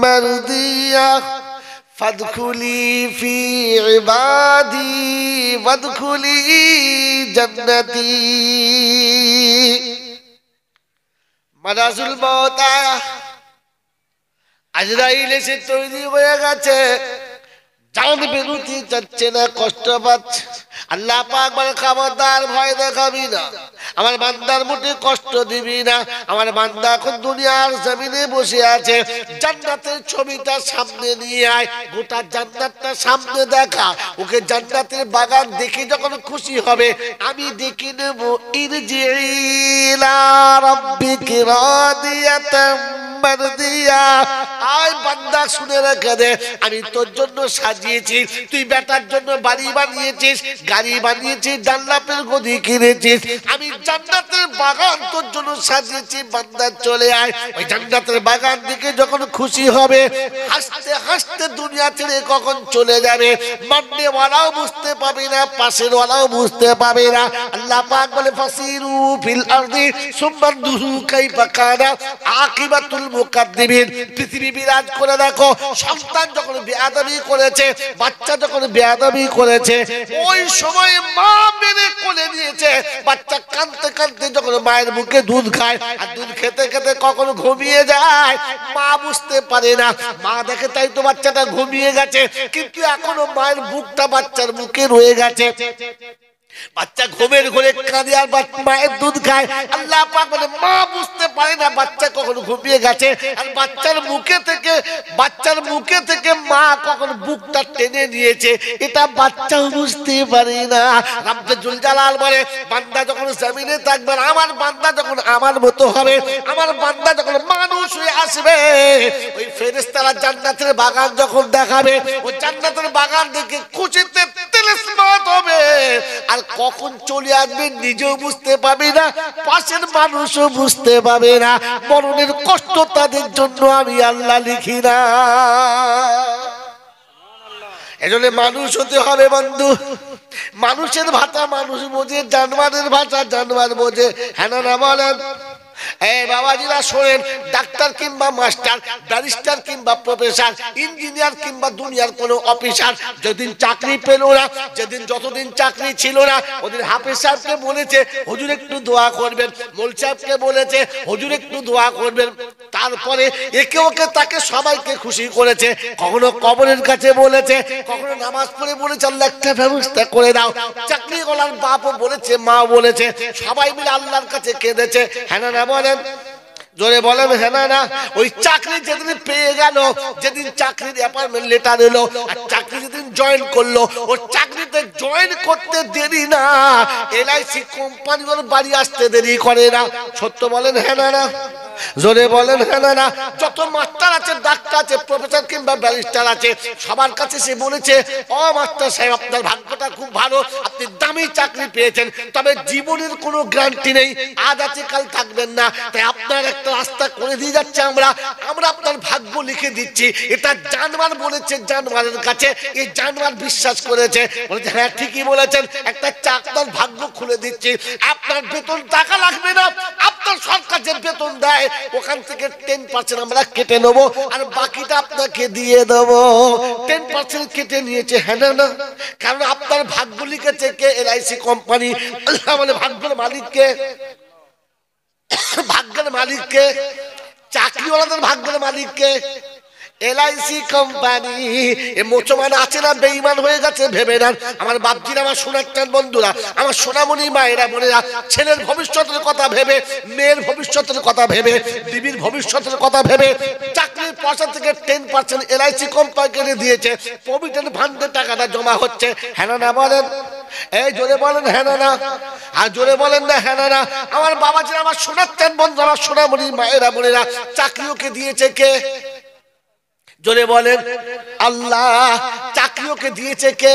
मर्दिया फदखुली फी इबादी वदखुली जन्नती। मलाजुल मौत आया, আজরাইল এসে তৈরি হয়ে গেছে। জান বেরুতে যাচ্ছে না, কষ্ট পাচ্ছে। আল্লাহ পাক বলে, খবরদার ভয় দেখাবি না, আমার বান্দার মুখে কষ্ট দিবি না। আমার বান্দা এখন দুনিয়ার জমিনে বসে আছে, জান্নাতের ছবিটা সামনে নিয়ে আয়, গোটা জান্নাতটা সামনে দেখা। ওকে জান্নাতের বাগান দেখে যখন খুশি হবে, আমি ডেকে নেব, ইরজিই ইলা রাব্বিকি রাদিয়াতাম মারদিয়া। আয় বান্দা, শুনে রেখে দে, আমি তোর জন্য সাজিয়েছি। তুই বেটার জন্য বাড়ি বানিয়েছিস, গাড়ি বানিয়েছিস, জান্নাতের গদি কিনেছিস। আমি জান্নাতের বাগান তোর জন্য সাজিয়েছি। বান্দা চলে আয়, ওই জান্নাতের বাগান দিকে যখন খুশি হবে, হাসতে হাসতে দুনিয়া ছেড়ে কখন চলে যাবে, মাননে ওয়ালাও বুঝতে পাবে না, পাশের ওয়ালাও বুঝতে পাবে না। আল্লাহ পাক বলে, ফাসিরু ফিল আরদি সুম্মা দুরু কাইফা কানা আকিবাতুল মুকাদ্দিমিন। পৃথিবী বিরাজ করে দেখো, সন্তান যখন বেয়াদবি করেছে, বাচ্চা যখন বেয়াদবি করেছে, ওই সময় মা মেরে কোলে নিয়েছে। বাচ্চা কাঁদতে কাঁদতে যখন মায়ের মুখে দুধ খায়, আর দুধ খেতে খেতে কখন ঘুমিয়ে যায়, মা বুঝতে পারে না। মা দেখে তাই তো বাচ্চাটা ঘুমিয়ে গেছে, কিন্তু এখনো মায়ের বুকটা বাচ্চার মুখে রয়ে গেছে। বাচ্চা ঘুমের ঘরে কাঁদে আর মায়ের দুধ খায়। আল্লাহ পাক বলে, মা বুঝতে পারে না বাচ্চা কখন ঘুমিয়ে গেছে, আর বাচ্চার মুখে থেকে মা কখন বুকটা টেনে নিয়েছে, এটা বাচ্চাও বুঝতে পারে না। রব্বে জুল জালাল বলে, বান্দা যখন জমিনে থাকবে, আমার বান্দা যখন আমার মতো হবে, আমার বান্দা যখন মানুষ হয়ে আসবে, ওই ফেরেশতারা জান্নাতের বাগান যখন দেখাবে, ওই জান্নাতের বাগান দেখে খুশিতে তিলস্মাত হবে। আর কখন চলে আসবে নিজেও বুঝতে পাবে না, পাশের মানুষও বুঝতে পাবে না। মরণের কষ্ট তাদের জন্য আমি আল্লাহ লিখি না। এজন্য মানুষ হতে হবে বন্ধু। মানুষের ভাষা মানুষ বোঝে, জানোয়ারের ভাষা জানোয়ার বোঝে, হ্যাঁ না বলেন? বাবাজিরা শোনেন, ডাক্তার কিংবা মাস্টার, ব্যারিস্টার কিংবা প্রফেসর, ইঞ্জিনিয়ার কিংবা দুনিয়ার কোনো অফিসার যেদিন চাকরি পেল না, যেদিন যতদিন চাকরি ছিল না, ওদের হাফেজ সাহেবকে বলেছে হুজুর একটু দোয়া করবেন, মোল সাহেবকে বলেছে হুজুর একটু দোয়া করবেন। তারপরে একে ওকে তাকে সবাইকে খুশি করেছে। কখনো কবরের কাছে বলেছে, কখনো নামাজ পড়ে বলেছে আল্লাহ একটা ব্যবস্থা করে দাও। চাকরিওয়ালার বাপও বলেছে, মা বলেছে, সবাই মিলে আল্লাহর কাছে কেঁদেছে, হ্যাঁ না বলেন? জোরে বলেন হ্যাঁ না? ওই চাকরি যেদিন পেয়ে গেল, যেদিন চাকরির অ্যাপয়েন্টমেন্ট লেটার এলো, আর চাকরি যেদিন জয়েন করলো, ওর চাকরিতে জয়েন করতে দেরি না, এলআইসি কোম্পানি ওর বাড়ি আসতে দেরি করে না। সত্য বলেন হ্যাঁ না? জোরে বলেন হ্যাঁ না না। যত মাস্টার আছে, ডাক্তার আছে, প্রফেসর কিংবা ব্যারিস্টার আছে, সবার কাছে সে বলেছে, ও মাস্টার সাহেব আপনার ভাগ্যটা খুব ভালো, আপনি দামি চাকরি পেয়েছেন, তবে জীবনের কোনো গ্যারান্টি নেই, আজ আছে কাল থাকবেন না, তাই আপনার একটা রাস্তা করে দিয়ে যাচ্ছে, আমরা আপনার ভাগ্য লিখে দিচ্ছি। এটা জানোয়ার বলেছে জানোয়ারের কাছে, এই জানোয়ার বিশ্বাস করেছে, বলেছে হ্যাঁ ঠিকই বলেছেন, একটা আপনার ভাগ্য খুলে দিচ্ছি, আপনার বেতন টাকা লাগবে না, আপনার সরকার যে বেতন দেয় ওখান থেকে 10% আমরা কেটে নেবো, আর বাকিটা আপনাকে দিয়ে দেবো। 10% কেটে নিয়েছে, হ্যাঁ না, কারণ আপনার ভাগ্য লিখেছে কে? LIC company. মানে ভাগ্যের মালিককে, ভাগ্যের মালিককে, চাকরিওয়ালাদের ভাগ্যের মালিককে এলআইসি কোম্পানি। এ মুসলমান আছে না বেঈমান হয়ে গেছে ভেবে নেন। আমার বাপজিরা, আমার সোনার বন্ধুরা, আমার সোনামণি মায়েরা বোনেরা, ছেলের ভবিষ্যতের কথা ভেবে, মেয়ের ভবিষ্যতের কথা ভেবে, বিবির ভবিষ্যতের কথা ভেবে চাকরির পয়সা থেকে 10% এলআইসি কোম্পানি দিয়েছে, প্রভিডেন্ট ফান্ডে টাকাটা জমা হচ্ছে, হ্যাঁ না বলেন? এই জোরে বলেন হ্যাঁ না, আর জোরে বলেন না হ্যাঁ না। আমার বাবাজিরা, আমার সোনার বন্ধু, আমার সোনামণি মায়েরা বোনেরা, চাকরিওকে দিয়েছে কে? জোরে বলেন আল্লাহ। চাকরিওকে দিয়েছে কে?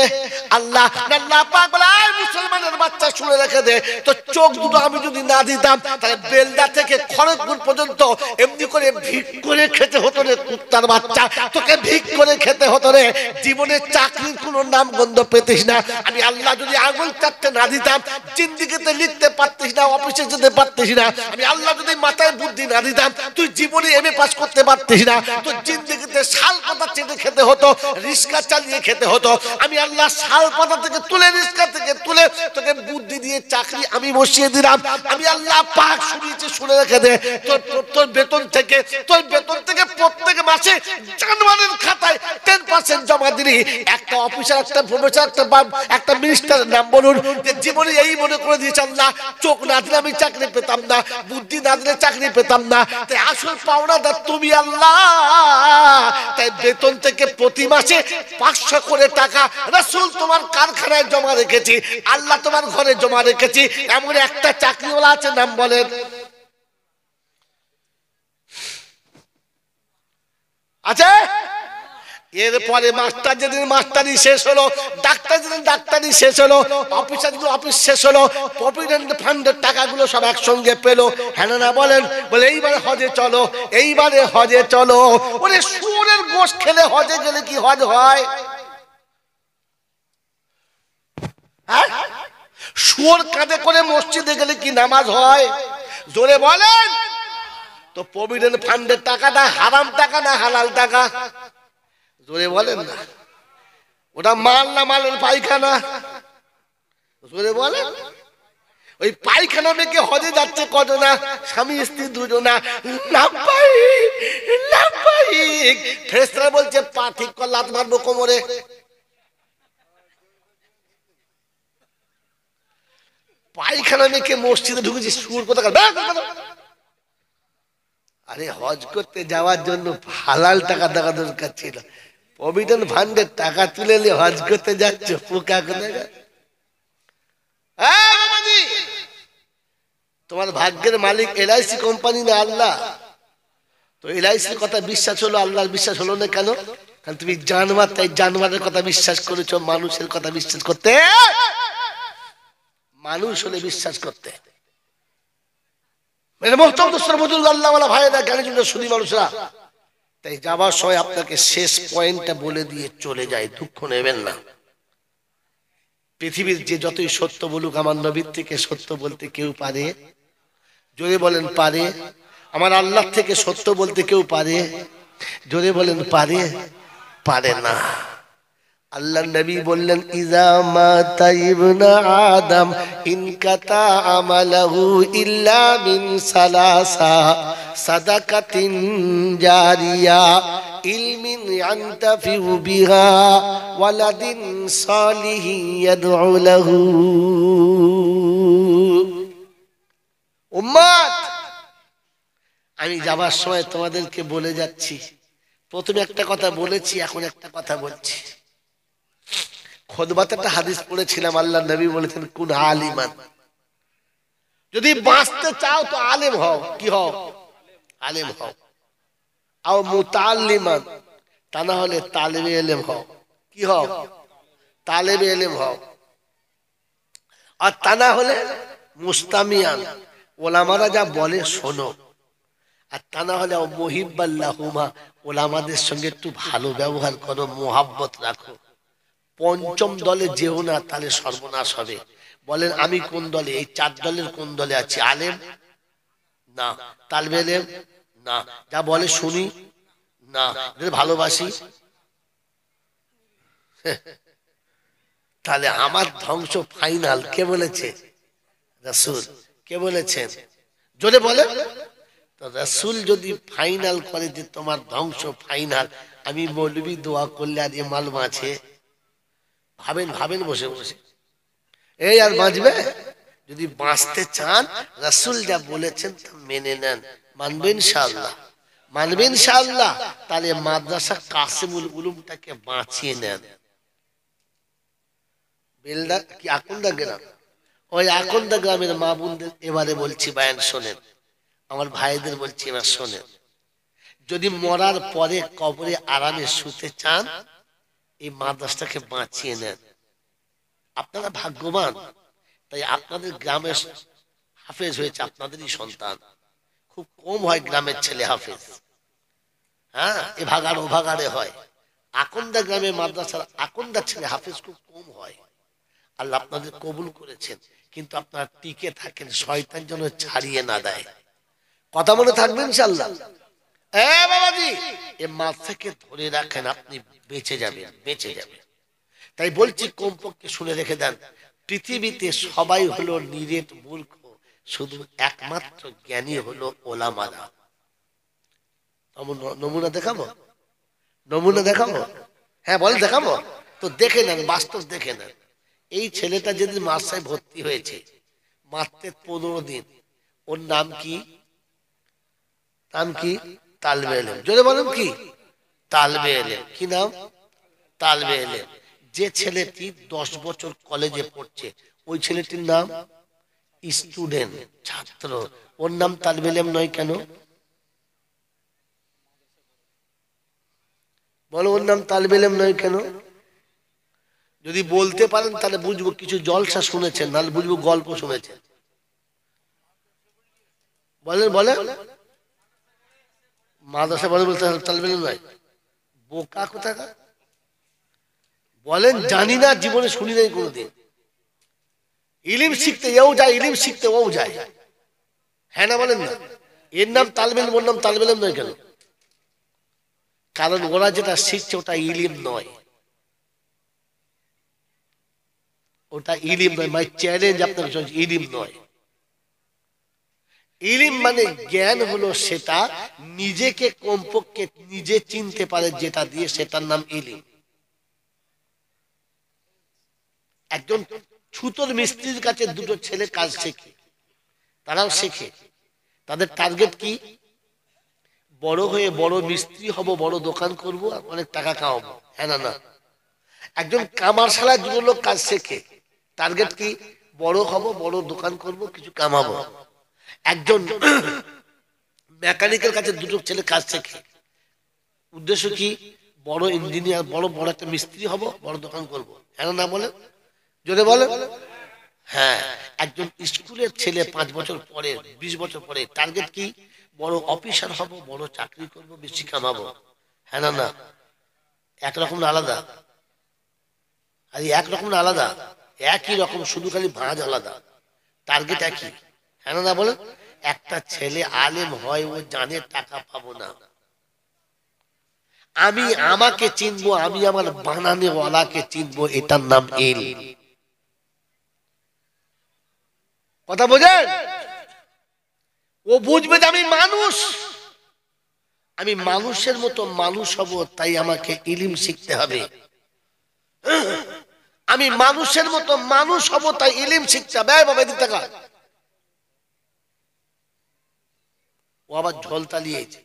আল্লাহ। আল্লাহ পাক বলে, মুসলমানের বাচ্চা শুনে রেখে দে, তো চোখ দুটো আমি যদি না দিতাম, তাহলে বেলদা থেকে খড়গপুর পর্যন্ত এমনি করে ভিক করে খেতে হতো রে কুত্তার বাচ্চা, তোকে ভিক করে খেতে হতো রে, জীবনে চাকরির কোনো নাম গন্ধ পেতিস না। আমি আল্লাহ যদি আঙুল চাপতে না দিতাম, জিন্দিগিতে লিখতে পারতিস না, অফিসে যেতে পারতিস না। আমি আল্লাহ যদি মাথায় বুদ্ধি না দিতাম, তুই জীবনে এমএ পাস করতে পারতিস না, তোর জিন্দিগিতে শাল পাতা চেটে খেতে হতো, রিস্কা চালিয়ে খেতে হতো। আমি আল্লাহ শাল পাতা থেকে তুলে, রিস্কা থেকে তুলে তোকে বুদ্ধি দিয়ে চাকরি আমি বসিয়ে দিলাম। আমি আল্লাহ পাক শুনিয়েছি, শুনে রেখে দে, তোর বেতন থেকে প্রত্যেক মাসে জানুয়ারির খাতায় 10% জমা দিলি। একটা অফিসার, একটা প্রফেসর, একটা মিনিস্টারের নাম বলুন যে জীবনে এই মনে করে দিয়েছে, আল্লাহ চোখ না দিলে আমি চাকরি পেতাম না, বুদ্ধি না দিলে চাকরি পেতাম না, তাই আসল পাওনাদার তুমি আল্লাহ। তাই বেতন থেকে প্রতি মাসে 500 করে টাকা রাসূল তোমার কারখানায় জমা রেখেছি, আল্লাহ তোমার ঘরে জমা রেখেছি। এমন একটা চাকরিওয়ালা আছে, নাম বলেন? আছে? এরপরে মাস্টার যেদিন মাস্টারি শেষ হলো, ডাক্তার যেদিন ডাক্তারি শেষ হলো, অফিসার যেদিন অফিস শেষ হলো, প্রভিডেন্ট ফান্ডের টাকাগুলো সব একসঙ্গে পেলো, হ্যাঁ না বলেন? বলে এইবারে হজে চলো, এইবারে হজে চলো। ওরে শুয়োরের গোশত খেলে হজে গেলে কি হজ হয়? হ্যাঁ, শুয়োর কাঁধে করে মসজিদে গেলে কি নামাজ হয়? জোরে বলেন। তো প্রভিডেন্ট ফান্ডের টাকাটা হারাম টাকা না হালাল টাকা? জোরে বলেন না। ওটা মাল না মালের পায়খানা? জোরে বলেন। ওই পায়খানা মেয়েকে হজে যাচ্ছে কজনা? স্বামী স্ত্রী দুজনা। ফেরেশতারা বলছে পা ঠিক কর, লাত মারবো কোমরে। পায়খানা মেয়েকে মসজিদে ঢুকেছে, সুর কথা। আরে হজ করতে যাওয়ার জন্য হালাল টাকা দেওয়া দরকার ছিল, প্রভিডেন্ট ফান্ডের টাকা তুলে নিয়ে হজ করতে যাচ্ছ পোকা কোথায়? তোমার ভাগ্যের মালিক এলআইসি কোম্পানি না আল্লাহ? তো এলআইসির কথা বিশ্বাস হলো, আল্লাহর বিশ্বাস হলো না কেন? কারণ তুমি জানোয়ার, তাই জানোয়ারের কথা বিশ্বাস করেছো। মানুষের কথা বিশ্বাস করতে, মানুষ হলে বিশ্বাস করতে। তাই যাবার সময় আপনাকে শেষ পয়েন্টটা বলে দিয়ে চলে যায়, দুঃখ নেবেন না। পৃথিবীর যে যতই সত্য বলুক, আমার নবীর থেকে সত্য বলতে কেউ পারে? জোরে বলেন পারে? আমার আল্লাহ থেকে সত্য বলতে কেউ পারে? জোরে বলেন পারে? পারে না। আল্লাহ নবী বললেন, ইজা মাতা ইবনু আদম ইনকাতা আমালহু ইল্লা মিন সালাসা, সাদাকাতিন জারিয়া, ইলমিন ইয়ানতাফিউ বিহা, ওয়ালাদিন সালিহিন ইয়াদউ লাহু। উম্মত, আমি যাবার সময় তোমাদেরকে বলে যাচ্ছি, প্রথমে একটা কথা বলেছি, এখন একটা কথা বলছি। খুতবাতে একটা হাদিস পড়েছিলাম, আল্লাহ নবী বলেছেন কুন আলিমান, যদি বাঁচতে চাও তো আলেম হও। কি হও? আলেম হও। আও মুতাআল্লিমান, তা না হলে তালেবে ইলম হও। কি হও? তালেবে ইলম হও। আর তা না হলে মুস্তামিয়ান, ওলামারা যা বলে শোনো। আর তা না হলে মুহিব্বাল্লাহুমা, ওলামাদের সঙ্গে একটু ভালো ব্যবহার করো, মোহাব্বত রাখো। পঞ্চম দলে যেও না, তাহলে সর্বনাশ হবে। বলেন আমি কোন দলে? এই চার দলের কোন দলে আছি? আলেম না, তালবে ইলম না, যা বলে শুনি না, ভালোবাসি। তাহলে আমার ধ্বংস ফাইনাল। কে বলেছে? রাসূল। কে বলেছেন? জোরে বলে। তো রাসূল যদি ফাইনাল করে যে তোমার ধ্বংস ফাইনাল, আমি মৌলবি দোয়া করলে আর এ মালুম আছে? ভাবেন ভাবেন বসে বসে, এই আর বাঁচবে? যদি বাঁচতে চান রাসূল যা বলেছেন তা মেনে নেন, মানবেন ইনশাআল্লাহ, মানবেন ইনশাআল্লাহ। তাহলে মাদ্রাসা কাসিমুল উলুমটাকে বাঁচিয়ে নেন। বেলদা কি আকন্দা গ্রাম, ওই আকন্দা গ্রামের মা বোনদের এবারে বলছি বায়ান শোনেন, আমার ভাইদের বলছি এবার শোনেন। যদি মরার পরে কবরে আরামে শুতে চান, এই মাদ্রাসাটাকে বাঁচিয়ে নেন। আপনারা ভাগ্যবান, তাই আপনাদের গ্রামের হাফেজ হয়েছে আপনাদেরই সন্তান। খুব কম হয় গ্রামের ছেলে হাফেজ। হ্যাঁ, এ ভাগাড় ও ভাগাড়ে হয়। আকন্দা গ্রামের মাদ্রাসার আকন্দা ছেলে হাফেজ খুব কম হয়। আল্লাহ আপনাদের কবুল করেছেন, কিন্তু আপনারা টিকে থাকেন, শয়তান যেন ছাড়িয়ে না দেয়। কথা মনে থাকবেন ইনশাআল্লাহ। বাবাজি, এ মাছ থেকে ধরে রাখেন, আপনি বেঁচে যাবেন, বেঁচে যাবেন। তাই বলছি কমপক্ষে শুনে রেখে দেন, পৃথিবীতে সবাই হলো নিরেট মূর্খ, শুধু একমাত্র জ্ঞানী হলো ওলামারা। নমুনা দেখাবো? নমুনা দেখাবো? হ্যাঁ বল দেখাবো। তো দেখে নেন, বাস্তব দেখে নেন। এই ছেলেটা যেদিন মাদ্রাসায় ভর্তি হয়েছে, মাত্র 15 দিন, ওর নাম কি? নাম কি? তালবে ইলম। জোরে বলেন কি? তালবে ইলম। কি নাম? তালবে ইলম। যে ছেলেটি 10 বছর কলেজে পড়ছে, ওই ছেলেটির নাম স্টুডেন্ট, ছাত্র। ওর নাম তালবে ইলম নয় কেন? বলো, ওর নাম তালবে ইলম নয় কেন? যদি বলতে পারেন তাহলে বুঝবো কিছু জলসা শুনেছেন, নাহলে বুঝবো গল্প শুনেছেন। বলেন বলেন। মাদ্রাসা বলে বলতে তালবে ইলম নয়? বোকা কোথাকার। বলেন জানি না, জীবনে শুনি নাই কোনোদিন। ইলিম শিখতে এও যায়, ইলিম শিখতে ও যায়। হ্যাঁ না বলেন না? এর নাম তালবে ইলম, ওর নাম তালবে ইলম নয় কেন? কারণ ওরা যেটা শিখছে ওটা ইলিম নয়, ওটা ইলিম নয়। মাই চ্যালেঞ্জ আপনার, ইলিম নয়। ইলিম মানে জ্ঞান হলো সেটা নিজেকে কমপক্ষে নিজে চিনতে পারে, যেটা দিয়ে, সেটার নাম ইলিম। একজন ছুতোর মিস্ত্রির কাছে দুটো ছেলে কাজ শেখে, তারাও শেখে। তাদের টার্গেট কি? বড় হয়ে বড় মিস্ত্রি হব, বড় দোকান করব, আর অনেক টাকা কামাবো। হ্যাঁ না না? একজন কামারশালায় দুটো লোক কাজ শেখে, টার্গেট কি? বড় হব, বড় দোকান করব, কিছু কামাবো। একজন মেকানিকের কাছে দুটো ছেলে কাজ শেখে, উদ্দেশ্য কি? বড় ইঞ্জিনিয়ার, বড় বড় একটা মিস্ত্রি হব, বড় দোকান করব। হ্যাঁ না বলে? যদি বলে হ্যাঁ। একজন স্কুলের ছেলে 5 বছর পরে, 20 বছর পরে টার্গেট কি? বড় অফিসার হব, বড় চাকরি করব, বেশি কামাবো। হ্যাঁ না না? একরকম না আলাদা? আর একরকম না আলাদা? একই রকম, শুধু খালি ভাঁজ আলাদা, টার্গেট একই। হ্যাঁ না বলে? একটা ছেলে আলেম হয়, ও জানে টাকা পাবো না, আমি আমাকে চিনবো, আমি আমার বানানে ওয়ালাকে চিনবো, এটার নাম ইলম। কথা বোঝেন? ও বুঝবে যে আমি মানুষ, আমি মানুষের মতো মানুষ হব, তাই আমাকে ইলম শিখতে হবে। আমি মানুষের মতো মানুষ হব, তাই ইলম শিখতে হবে। বাবা এদিক টাকা, ও আবার ঝোল তালিয়েছে।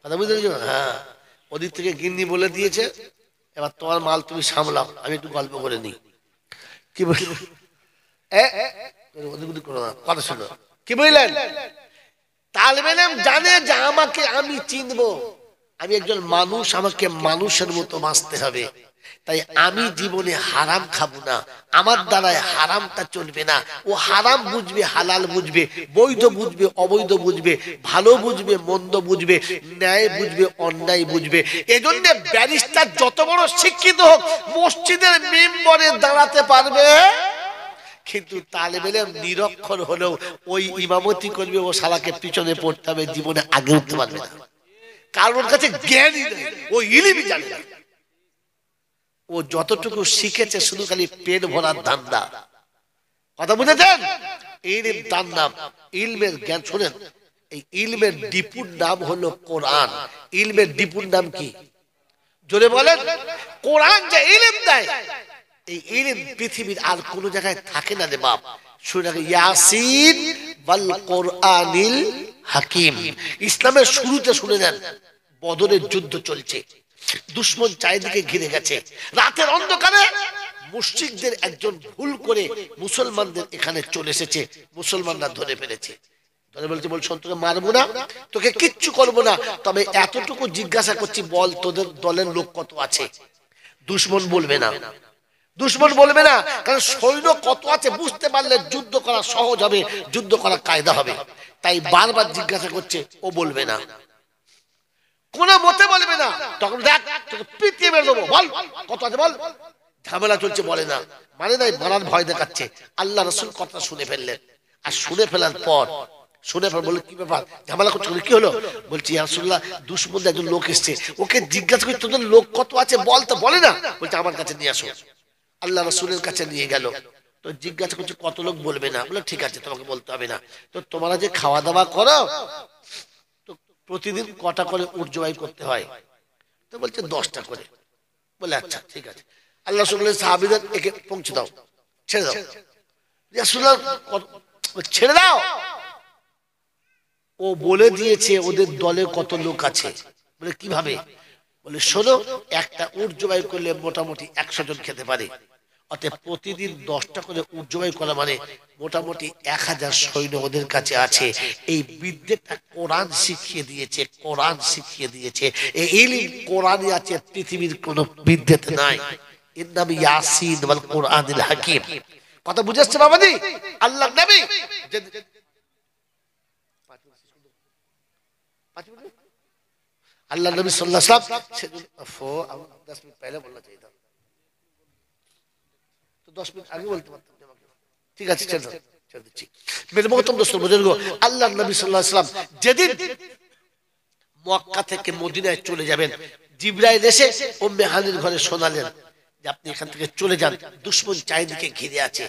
কথা বুঝতে পেরেছো? হ্যাঁ, ওদিক থেকে গিন্নি বলে দিয়েছে, এবার তোমার মাল তুমি সামলাও, আমি একটু গল্প করে নিই। কি বল? কথা শোনো, কি বুঝলেন? তালেবে ইলম জানে যে আমাকে আমি চিনবো, আমি একজন মানুষ, আমাকে মানুষের মতো বাঁচতে হবে, তাই আমি জীবনে হারাম খাবো না, আমার দ্বারায় হারামটা চলবে না। ও হারাম বুঝবে, হালাল বুঝবে, বৈধ বুঝবে, অবৈধ বুঝবে, ভালো বুঝবে, মন্দ বুঝবে, ন্যায় বুঝবে, অন্যায় বুঝবে। এজন্য ব্যারিস্টার যত বড় শিক্ষিত হোক মসজিদের মেম্বরে দাঁড়াতে পারবে, কিন্তু তালেবে ইলম নিরক্ষর হলেও ওই ইমামতি করবে, ও শালাকে পিছনে পড়তে হবে, জীবনে আগে উঠতে পারবে না। কারণ ওর কাছে জ্ঞানই নেই, ও ইলমই জানে না। ও যতটুকু শিখেছে শুধু খালি পেট ভরার ধান্দা। কথা বুঝেছেন? ইলম তার নাম, ইলমের জ্ঞান। শুনেন, এই ইলমের ডিপুর নাম হলো কোরআন। ইলমের ডিপুর নাম কি? জোরে বলেন। কোরআন যে ইলম দেয়, এই ইলম পৃথিবীর আর কোন জায়গায় থাকে না রে বাপ। শুনে ইয়াসিন ওয়াল কোরআনিল হাকিম। ইসলামের শুরুতে শুনে নেন, বদরের যুদ্ধ চলছে, দুশমন চারিদিকে ঘিরে গেছে, রাতের অন্ধকারে মুশরিকদের একজন ভুল করে মুসলমানদের এখানে চলে এসেছে, মুসলমানরা ধরে ফেলেছে। ধরে বলছে, বল তোকে মারবো না, তোকে কিচ্ছু করবো না, তবে এতটুকু জিজ্ঞাসা করছি, বল তোদের দলের লোক কত আছে? দুশমন বলবে না, দুশমন বলবে না, কারণ সৈন্য কত আছে বুঝতে পারলে যুদ্ধ করা সহজ হবে, যুদ্ধ করা কায়দা হবে। তাই বারবার জিজ্ঞাসা করছে, ও বলবে না, কোন মতে বলবে না। তখন দেখ তোকে পিটিয়ে মেরে দেবো, বল কত আছে বল। ঝামেলা চলছে, বলে না, মানে নাই, মারার ভয় দেখাচ্ছে। আল্লাহ রাসূল কথা শুনে ফেললেন, আর শুনে ফেলার পর বলে, কি ব্যাপার, ঝামেলা করছো, কি হলো? বলছি ইয়া রাসূলুল্লাহ, দুশমন একজন লোক এসেছে, ওকে জিজ্ঞাসা করি তোদের লোক কত আছে বল, তো বলে না। বলছে আমার কাছে নিয়ে আসো। আল্লাহ রাসূলের কাছে নিয়ে গেল, তো জিজ্ঞাসা করছে কত লোক, বলবে না। বলে ঠিক আছে, তোমাকে বলতে হবে না। তো তোমরা যে খাওয়া দাওয়া করো, তো প্রতিদিন কটা করে উট জবাই করতে হয়? তো বলছে 10টা করে। বলে আচ্ছা ঠিক আছে। আল্লাহ রাসূলের সাহাবীদের একে পৌঁছে দাও, ছেড়ে দাও। রাসূলুল্লাহ ছেড়ে দাও, ও বলে দিয়েছে ওদের দলে কত লোক আছে। বলে কিভাবে? বলে শোনো, একটা উট জবাই করলে মোটামুটি 100 জন খেতে পারে, অতএব প্রতিদিন 10টা করে উট জবাই করা মানে মোটামুটি 1000 সৈন্য ওদের কাছে আছে। এই বিদ্যাটা কোরআন শিখিয়ে দিয়েছে, কোরআন শিখিয়ে দিয়েছে। এই ইলম কোরআনে আছে, পৃথিবীর কোন বিদ্যাতে নাই। এর নাম ইয়াসিন ওয়াল কোরআনিল হাকিম। কথা বুঝাচ্ছে বাবাজি? আল্লাহর নবী আল্লাহ নবী সাল্লাল্লাহু আলাইহি ওয়াসাল্লাম 10 মিনিট পহলে বলনা চাইয়ে था, तो 10 মিনিট আগে বলতে পারতাম। ঠিক আছে, ছেড়ে দিচ্ছি। মেরে মহতরম দোস্ত বুজুর্গ, আল্লাহ নবী সাল্লাল্লাহু আলাইহি ওয়াসাল্লাম যেদিন মক্কা থেকে মদিনায় চলে যাবেন, জিবরাইল এসে উম্মে হানির ঘরে শোনালেন যে আপনি এখান থেকে চলে যান, দুশমন চারিদিকে ঘিরে আছে,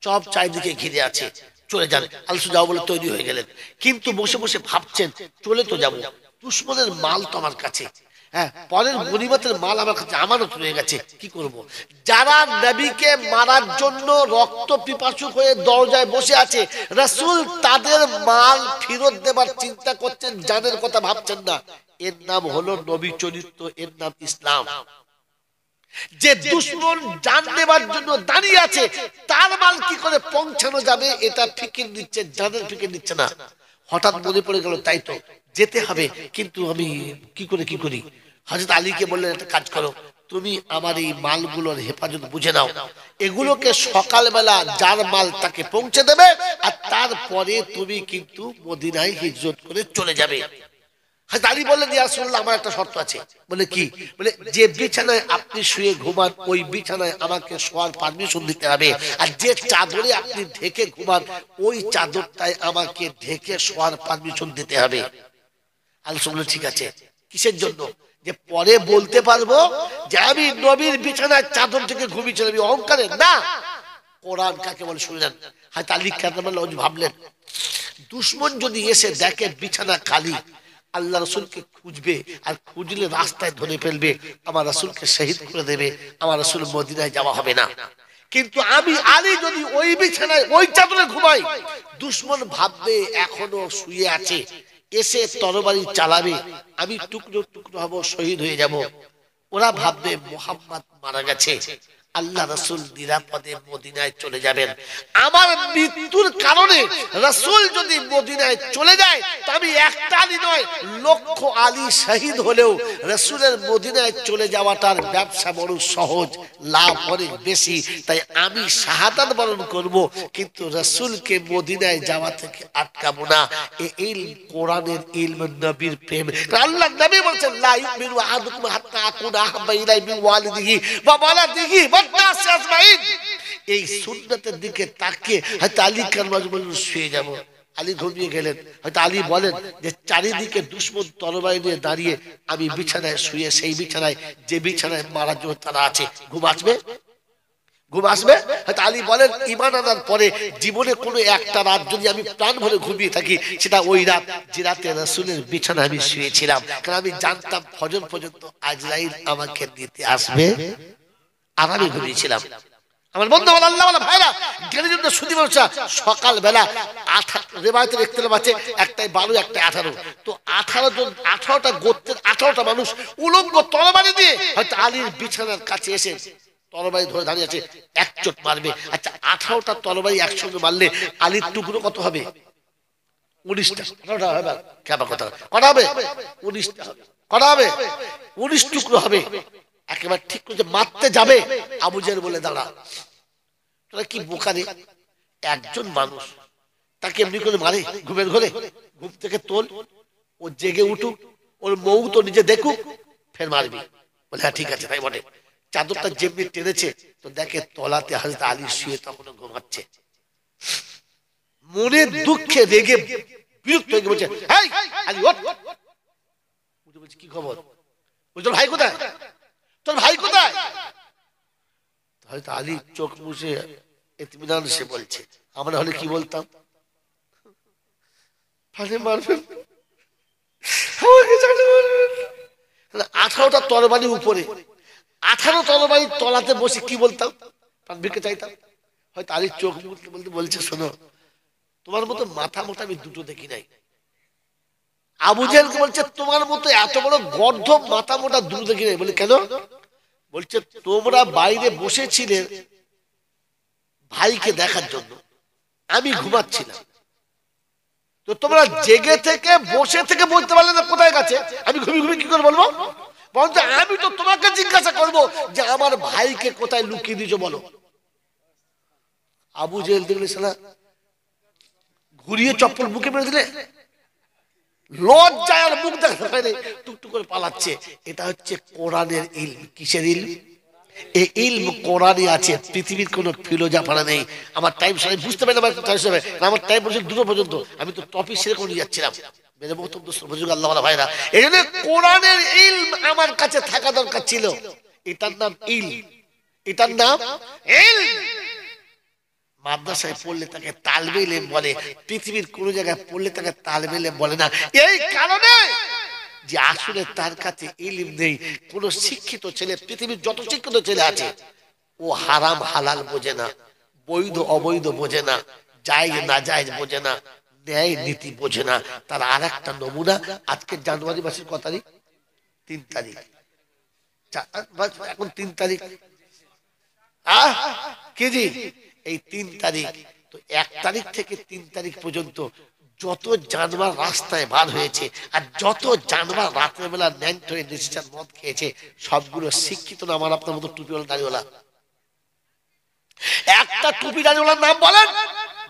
সব চারিদিকে ঘিরে আছে, চলে যান। আল্লাহ যাও বলে তৈরি হয়ে গেলেন, কিন্তু বসে বসে ভাবছেন চলে তো যাবো, দুশমনের মাল তো আমার কাছে, হ্যাঁ পরের গনিমতের মাল আমার কাছে আমানত রয়ে গেছে, কি করব? যারা নবীকে মারার জন্য রক্ত পিপাসুক হয়ে দরজায় বসে আছে, রাসূল তাদের মাল ফেরত দেবার চিন্তা করছেন, জানের কথা ভাবছেন না। এর নাম হলো নবী চরিত্র, এর নাম ইসলাম। যে দুশমন জান নেবার জন্য দাঁড়িয়ে আছে, তার মাল কি করে পৌঁছানো যাবে এটা ফিকির নিচ্ছে, জানের ফিকির নিচ্ছে না। হঠাৎ মনে পড়ে গেল তাই তো যেতে হবে, কিন্তু আমি কি করি? হযরত আলীকে বললেন একটা কাজ করো, তুমি আমার এই মালগুলোর হেফাজত বুঝে নাও, এগুলোকে সকালবেলা যার মাল তাকে পৌঁছে দেবে, আর তারপরে তুমি কিন্তু মদিনায় হিজরত করে চলে যাবে। হযরত আলী বললেন ইয়া রাসূলুল্লাহ, আমার একটা শর্ত আছে। বলে কি? বলে যে বিছানায় আপনি শুয়ে ঘুমান ওই বিছানায় আমাকে শোয়ার পারমিশন দিতে হবে, আর যে চাদরে আপনি ঢেকে ঘুমান ওই চাদরটায় আমাকে ঢেকে শোয়ার পারমিশন দিতে হবে। আল্লাহ বললেন ঠিক আছে। কিসের জন্য? যে পরে বলতে পারবো যে আমি নবীর বিছানায় চাদর থেকে ঘুমিয়েছিলাম, অহংকারে না। কোরআন কাকে বলে শুনলেন। হযরত আলী কারামাল্লাহু ওয়াজহু ভাবলেন, দুশমন যদি এসে দেখে বিছানা খালি, আল্লাহ রাসূলকে খুঁজবে, আর খুঁজলে রাস্তায় ধরে ফেলবে, আমার রাসূলকে শহীদ করে দেবে, আমার রাসূল মদিনায় যাওয়া হবে না। কিন্তু আমি আলী যদি ওই বিছানায় ওই চাদরে ঘুমাই, দুশমন ভাববে এখনো শুয়ে আছে, এসে তরবারি চালাবে, আমি টুকরো টুকরো হব, শহীদ হয়ে যাব। ওরা ভাববে মুহাম্মদ মারা গেছে, আল্লাহ রাসূল নিরাপদে মদিনায় চলে যাবেন। আমার মৃত্যুর কারণে রাসূল যদি মদিনায় চলে যায়, তা আমি একটা আলী নয়, লক্ষ আলী শহীদ হলেও রাসূলের মদিনায় চলে যাওয়াটার ব্যবসা বড় সহজ, লাভ অনেক বেশি। তাই আমি শাহাদাত বরণ করব, কিন্তু রাসূলকে মদিনায় যাওয়া থেকে আটকাবো না। এই কোরআনের ইলম, নবীর প্রেম। আল্লাহ নবী বলেছেন, লা ইউমিনু আহাদুকুম হাত্তা আকুনা আহাব্বা ইলাইহি মিন ওয়ালিদিহি ওয়া ওয়ালাদিহি ওয়ান নাসি আজমাইন। এই সুন্নাতের দিকে তাকিয়ে হয়তো আলী কারমাজ বললেন শুয়ে যাব, আলী ঘুমিয়ে গেলেন। হয়তো আলী বলেন যে চারিদিকে দুশমন তরবারি নিয়ে দাঁড়িয়ে, আমি বিছানায় শুয়ে, সেই বিছানায় যে বিছানায় মারা যাবে তারা আছে, ঘুম আসবে? ঘুম আসবে? হয়তো আলী বলেন ঈমান আনার পরে জীবনে কোনো একটা রাত যদি আমি প্রাণ ভরে ঘুমিয়ে থাকি, সেটা ওই রাত যে রাতে রাসূলের বিছানায় আমি শুয়েছিলাম, কারণ আমি জানতাম ফজর পর্যন্ত আজরাইল আমাকে নিতে আসবে, আর আমি ঘুমিয়েছিলাম। আমার বন্ধু, আমার আল্লাহ ওয়ালা ভাইরা, জ্ঞানের জন্য সুদী মানুষরা সকালবেলা রেবায়েতের ইখতিলাফ আছে, একটাই 12 একটাই 18, তো 18টা গোত্রের 18টা মানুষ উলঙ্গ তরবারি দিয়ে হয়তো আলীর বিছানার কাছে এসে তরবারি ধরে দাঁড়িয়ে আছে, এক চোট মারবে। আচ্ছা, 18টা তরবারি একসঙ্গে মারলে আলীর টুকরো কত হবে? 19টা। 18টা হবে কেমন কথা? কটা হবে? 19টা হবে। কটা হবে? 19 টুকরো হবে। একেবারে ঠিক করে মারতে যাবে, আবু জেহেল বলে দাঁড়া। তোরা কি বোকারে, একজন মানুষ তাকে এমনি করে মারে ঘুমের ঘরে? ঘুম থেকে তোল, ও জেগে উঠুক, ওর মৌ তো নিজে দেখুক, ফের মারবি। বলে হ্যাঁ ঠিক আছে, তাই বটে। চাদরটা যেমনি টেনেছে তো দেখে তলাতে হযরত আলী শুয়ে তখনও ঘুমাচ্ছে। মনের দুঃখে রেগে বিরক্ত হয়ে বলছে, এই আলী ওঠ। বলছে কি খবর? বলছে ভাই কোথায়? তোর ভাই কোথায়? হয়তো আলী চোখ মুছে ইতমিনান সে বলছে, আমরা হলে কি বলতাম? মারবেন, 18টা তরবারি উপরে, 18 তরবারি তলাতে বসে কি বলতাম? ভিক্ষে চাইতাম। হয়তো আলী চোখ মুছতে বলতে বলছে, শোনো, তোমার মতো মাথা মোটা আমি দুটো দেখি নাই। আবু জেহেলকে বলছে, তোমার মতো এত বড় গর্ধব মাথা মোটা দুটো দেখি নাই। বলে কেন? বলছে তোমরা বাইরে বসেছিলে ভাইকে দেখার জন্য, আমি ঘুমাচ্ছিলাম, তো তোমরা জেগে থেকে বসে থেকে বলতে পারলে না কোথায় গেছে? আমি ঘুমিয়ে ঘুমিয়ে কি করে বলবো? বলছে আমি তো তোমাকে জিজ্ঞাসা করবো যে আমার ভাইকে কোথায় লুকিয়ে দিয়েছো বলো। আবু জেহেল দেখলে শালা ঘুরিয়ে চপ্পল মুখে মেরে দিলে, লজ্জায় আর মুখ দেখা হয়নি, টুকটুক করে পালাচ্ছে। এটা হচ্ছে কোরআনের ইলম। কিসের ইলম? এই ইলম কোরআনে আছে, পৃথিবীর কোন ফিলোজাফারা নেই। আমার টাইম সবাই বুঝতে পারি না, আমার টাইম বলছে 2টো পর্যন্ত, আমি তো টপিক শেয়ার করে যাচ্ছিলাম। মেরে বক্তব্য বুঝুক আল্লাহ ওয়ালা ভাইরা, এই জন্য কোরআনের ইলম আমার কাছে থাকা দরকার ছিল। এটার নাম ইলম, এটার নাম ইলম। মাদ্রাসায় পড়লে তাকে তালবে ইলম বলে, পৃথিবীর কোন জায়গায় পড়লে তাকে তালবে ইলম বলে না। এই কারণে যে আসলে তার কাছে ইলম নেই। কোন শিক্ষিত ছেলে, পৃথিবীর যত শিক্ষিত ছেলে আছে, ও হারাম হালাল বোঝে না, বৈধ অবৈধ বোঝে না, জায়েজ না জায়েজ বোঝে না, ন্যায় নীতি বোঝে না। তার আর একটা নমুনা, আজকে জানুয়ারি মাসের কত তারিখ? 3 তারিখ। এখন 3 তারিখ কেজি, এই 3 তারিখ তো 1 তারিখ থেকে 3 তারিখ পর্যন্ত যত জানোয়ার রাস্তায় বার হয়েছে, আর যত জানোয়ার রাতের বেলা ন্যান্ট হয়ে ডিসিশন মদ খেয়েছে, সবগুলো শিক্ষিত না আমার আপনার মতো টুপিওয়ালা দাড়িওয়ালা। একটা টুপি দাড়িওয়ালার নাম বলেন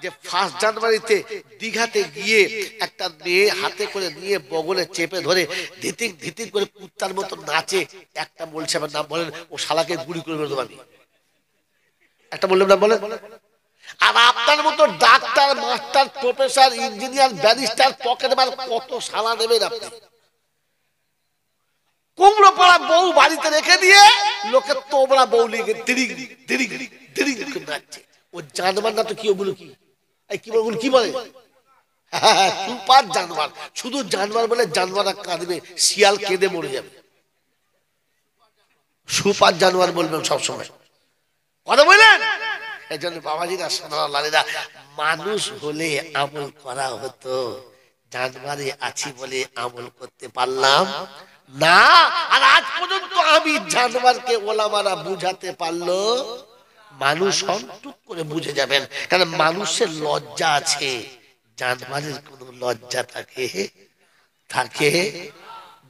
যে 1 জানুয়ারিতে দীঘাতে গিয়ে একটা মেয়ে হাতে করে নিয়ে বগলে চেপে ধরে ধিতিং ধিতিং করে কুত্তার মতো নাচে। একটা বলছে আমার নাম বলেন, ও শালাকে গুলি করে মেরে দেবো আমি। একটা বললাম না বলেন। আর আপনার মতো doctor, master, professor, engineer, barrister, pocket মার কত শালা নেবেন আপনি? কুমড়ো পড়া বউ বাড়িতে রেখে দিয়ে লোকে তোমরা বউ লিখে দিরি দিরি দিরি নাচছে। ও জানোয়ার না তো কি? ওগুলো কি? কি বলে? কি বলে? সুপার জানোয়ার। শুধু জানোয়ার বলে জানোয়ার কাঁদবে, শিয়াল কেঁদে মরে যাবে। সুপার জানোয়ার বলবেন সবসময়, কথা বললেন। এই জন্য বাবাজিরা, সোনালালেরা, মানুষ হলে আমল করা হতো, জানোয়ারে আছি বলে আমল করতে পারলাম না। আর আজ পর্যন্ত আমি জানোয়ারকে ওলামারা বুঝাতে পারলো, মানুষ টুক করে বুঝে যাবেন। কারণ মানুষের লজ্জা আছে, জানোয়ারের কোন লজ্জা থাকে?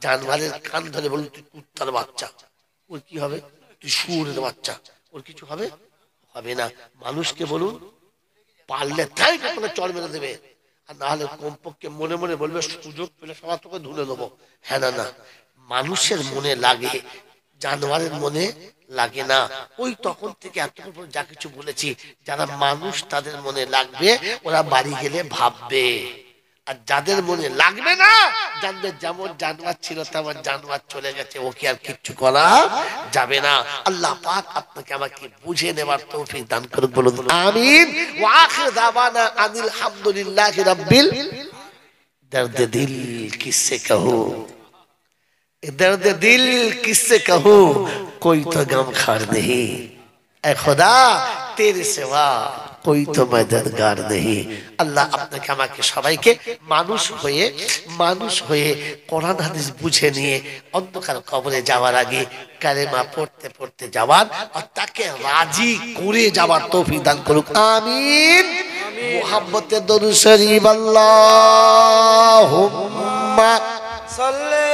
জানোয়ারের কান ধরে বলুন তুই কুত্তার বাচ্চা, ওর কি হবে? তুই শুয়োরের বাচ্চা, ওর কিছু হবে? হবে না। মানুষকে বলুন, পারলে তাই আপনাকে চড় মেরে দেবে, আর না হলে কমপক্ষে মনে মনে বলবে সুযোগ পেলে সবার তোকে ধুলে দেবো। হ্যাঁ না না, মানুষের মনে লাগে, জানোয়ারের মনে লাগে না। ওই তখন থেকে এতক্ষণ পর যা কিছু বলেছি, যারা মানুষ তাদের মনে লাগবে, ওরা বাড়ি গেলে ভাববে। আর যাদের মনে লাগবে না, জানবে যেমন জানোয়ার ছিল তেমন জানোয়ার চলে গেছে, ওকে আর কিচ্ছু করা যাবে না। আল্লাহ পাক আপনাকে আমাকে বুঝে নেবার তৌফিক দান করুন, বলুন আমিন। ওয়া আখির দাওয়ানা আনিল হামদুলিল্লাহি রাব্বিল। দর্দ দিল কিসসে कहूं, दर्द दिल किससे कहूं, कोई तो गमखार नहीं, ऐ खुदा तेरे सिवा कोई तो मददगार नहीं। আল্লাহ আপনাকে আমাকে সবাইকে মানুষ হয়ে কোরআন হাদিস বুঝে নিয়ে অন্ধকার কবরে যাওয়ার আগে কালেমা পড়তে পড়তে যাওয়ার, আর তাকে রাজি করে যাওয়ার তৌফিক দান করুক, আমিন। মুহাব্বতে দরুদ শরীফ, আল্লাহুম্মা সাল্লি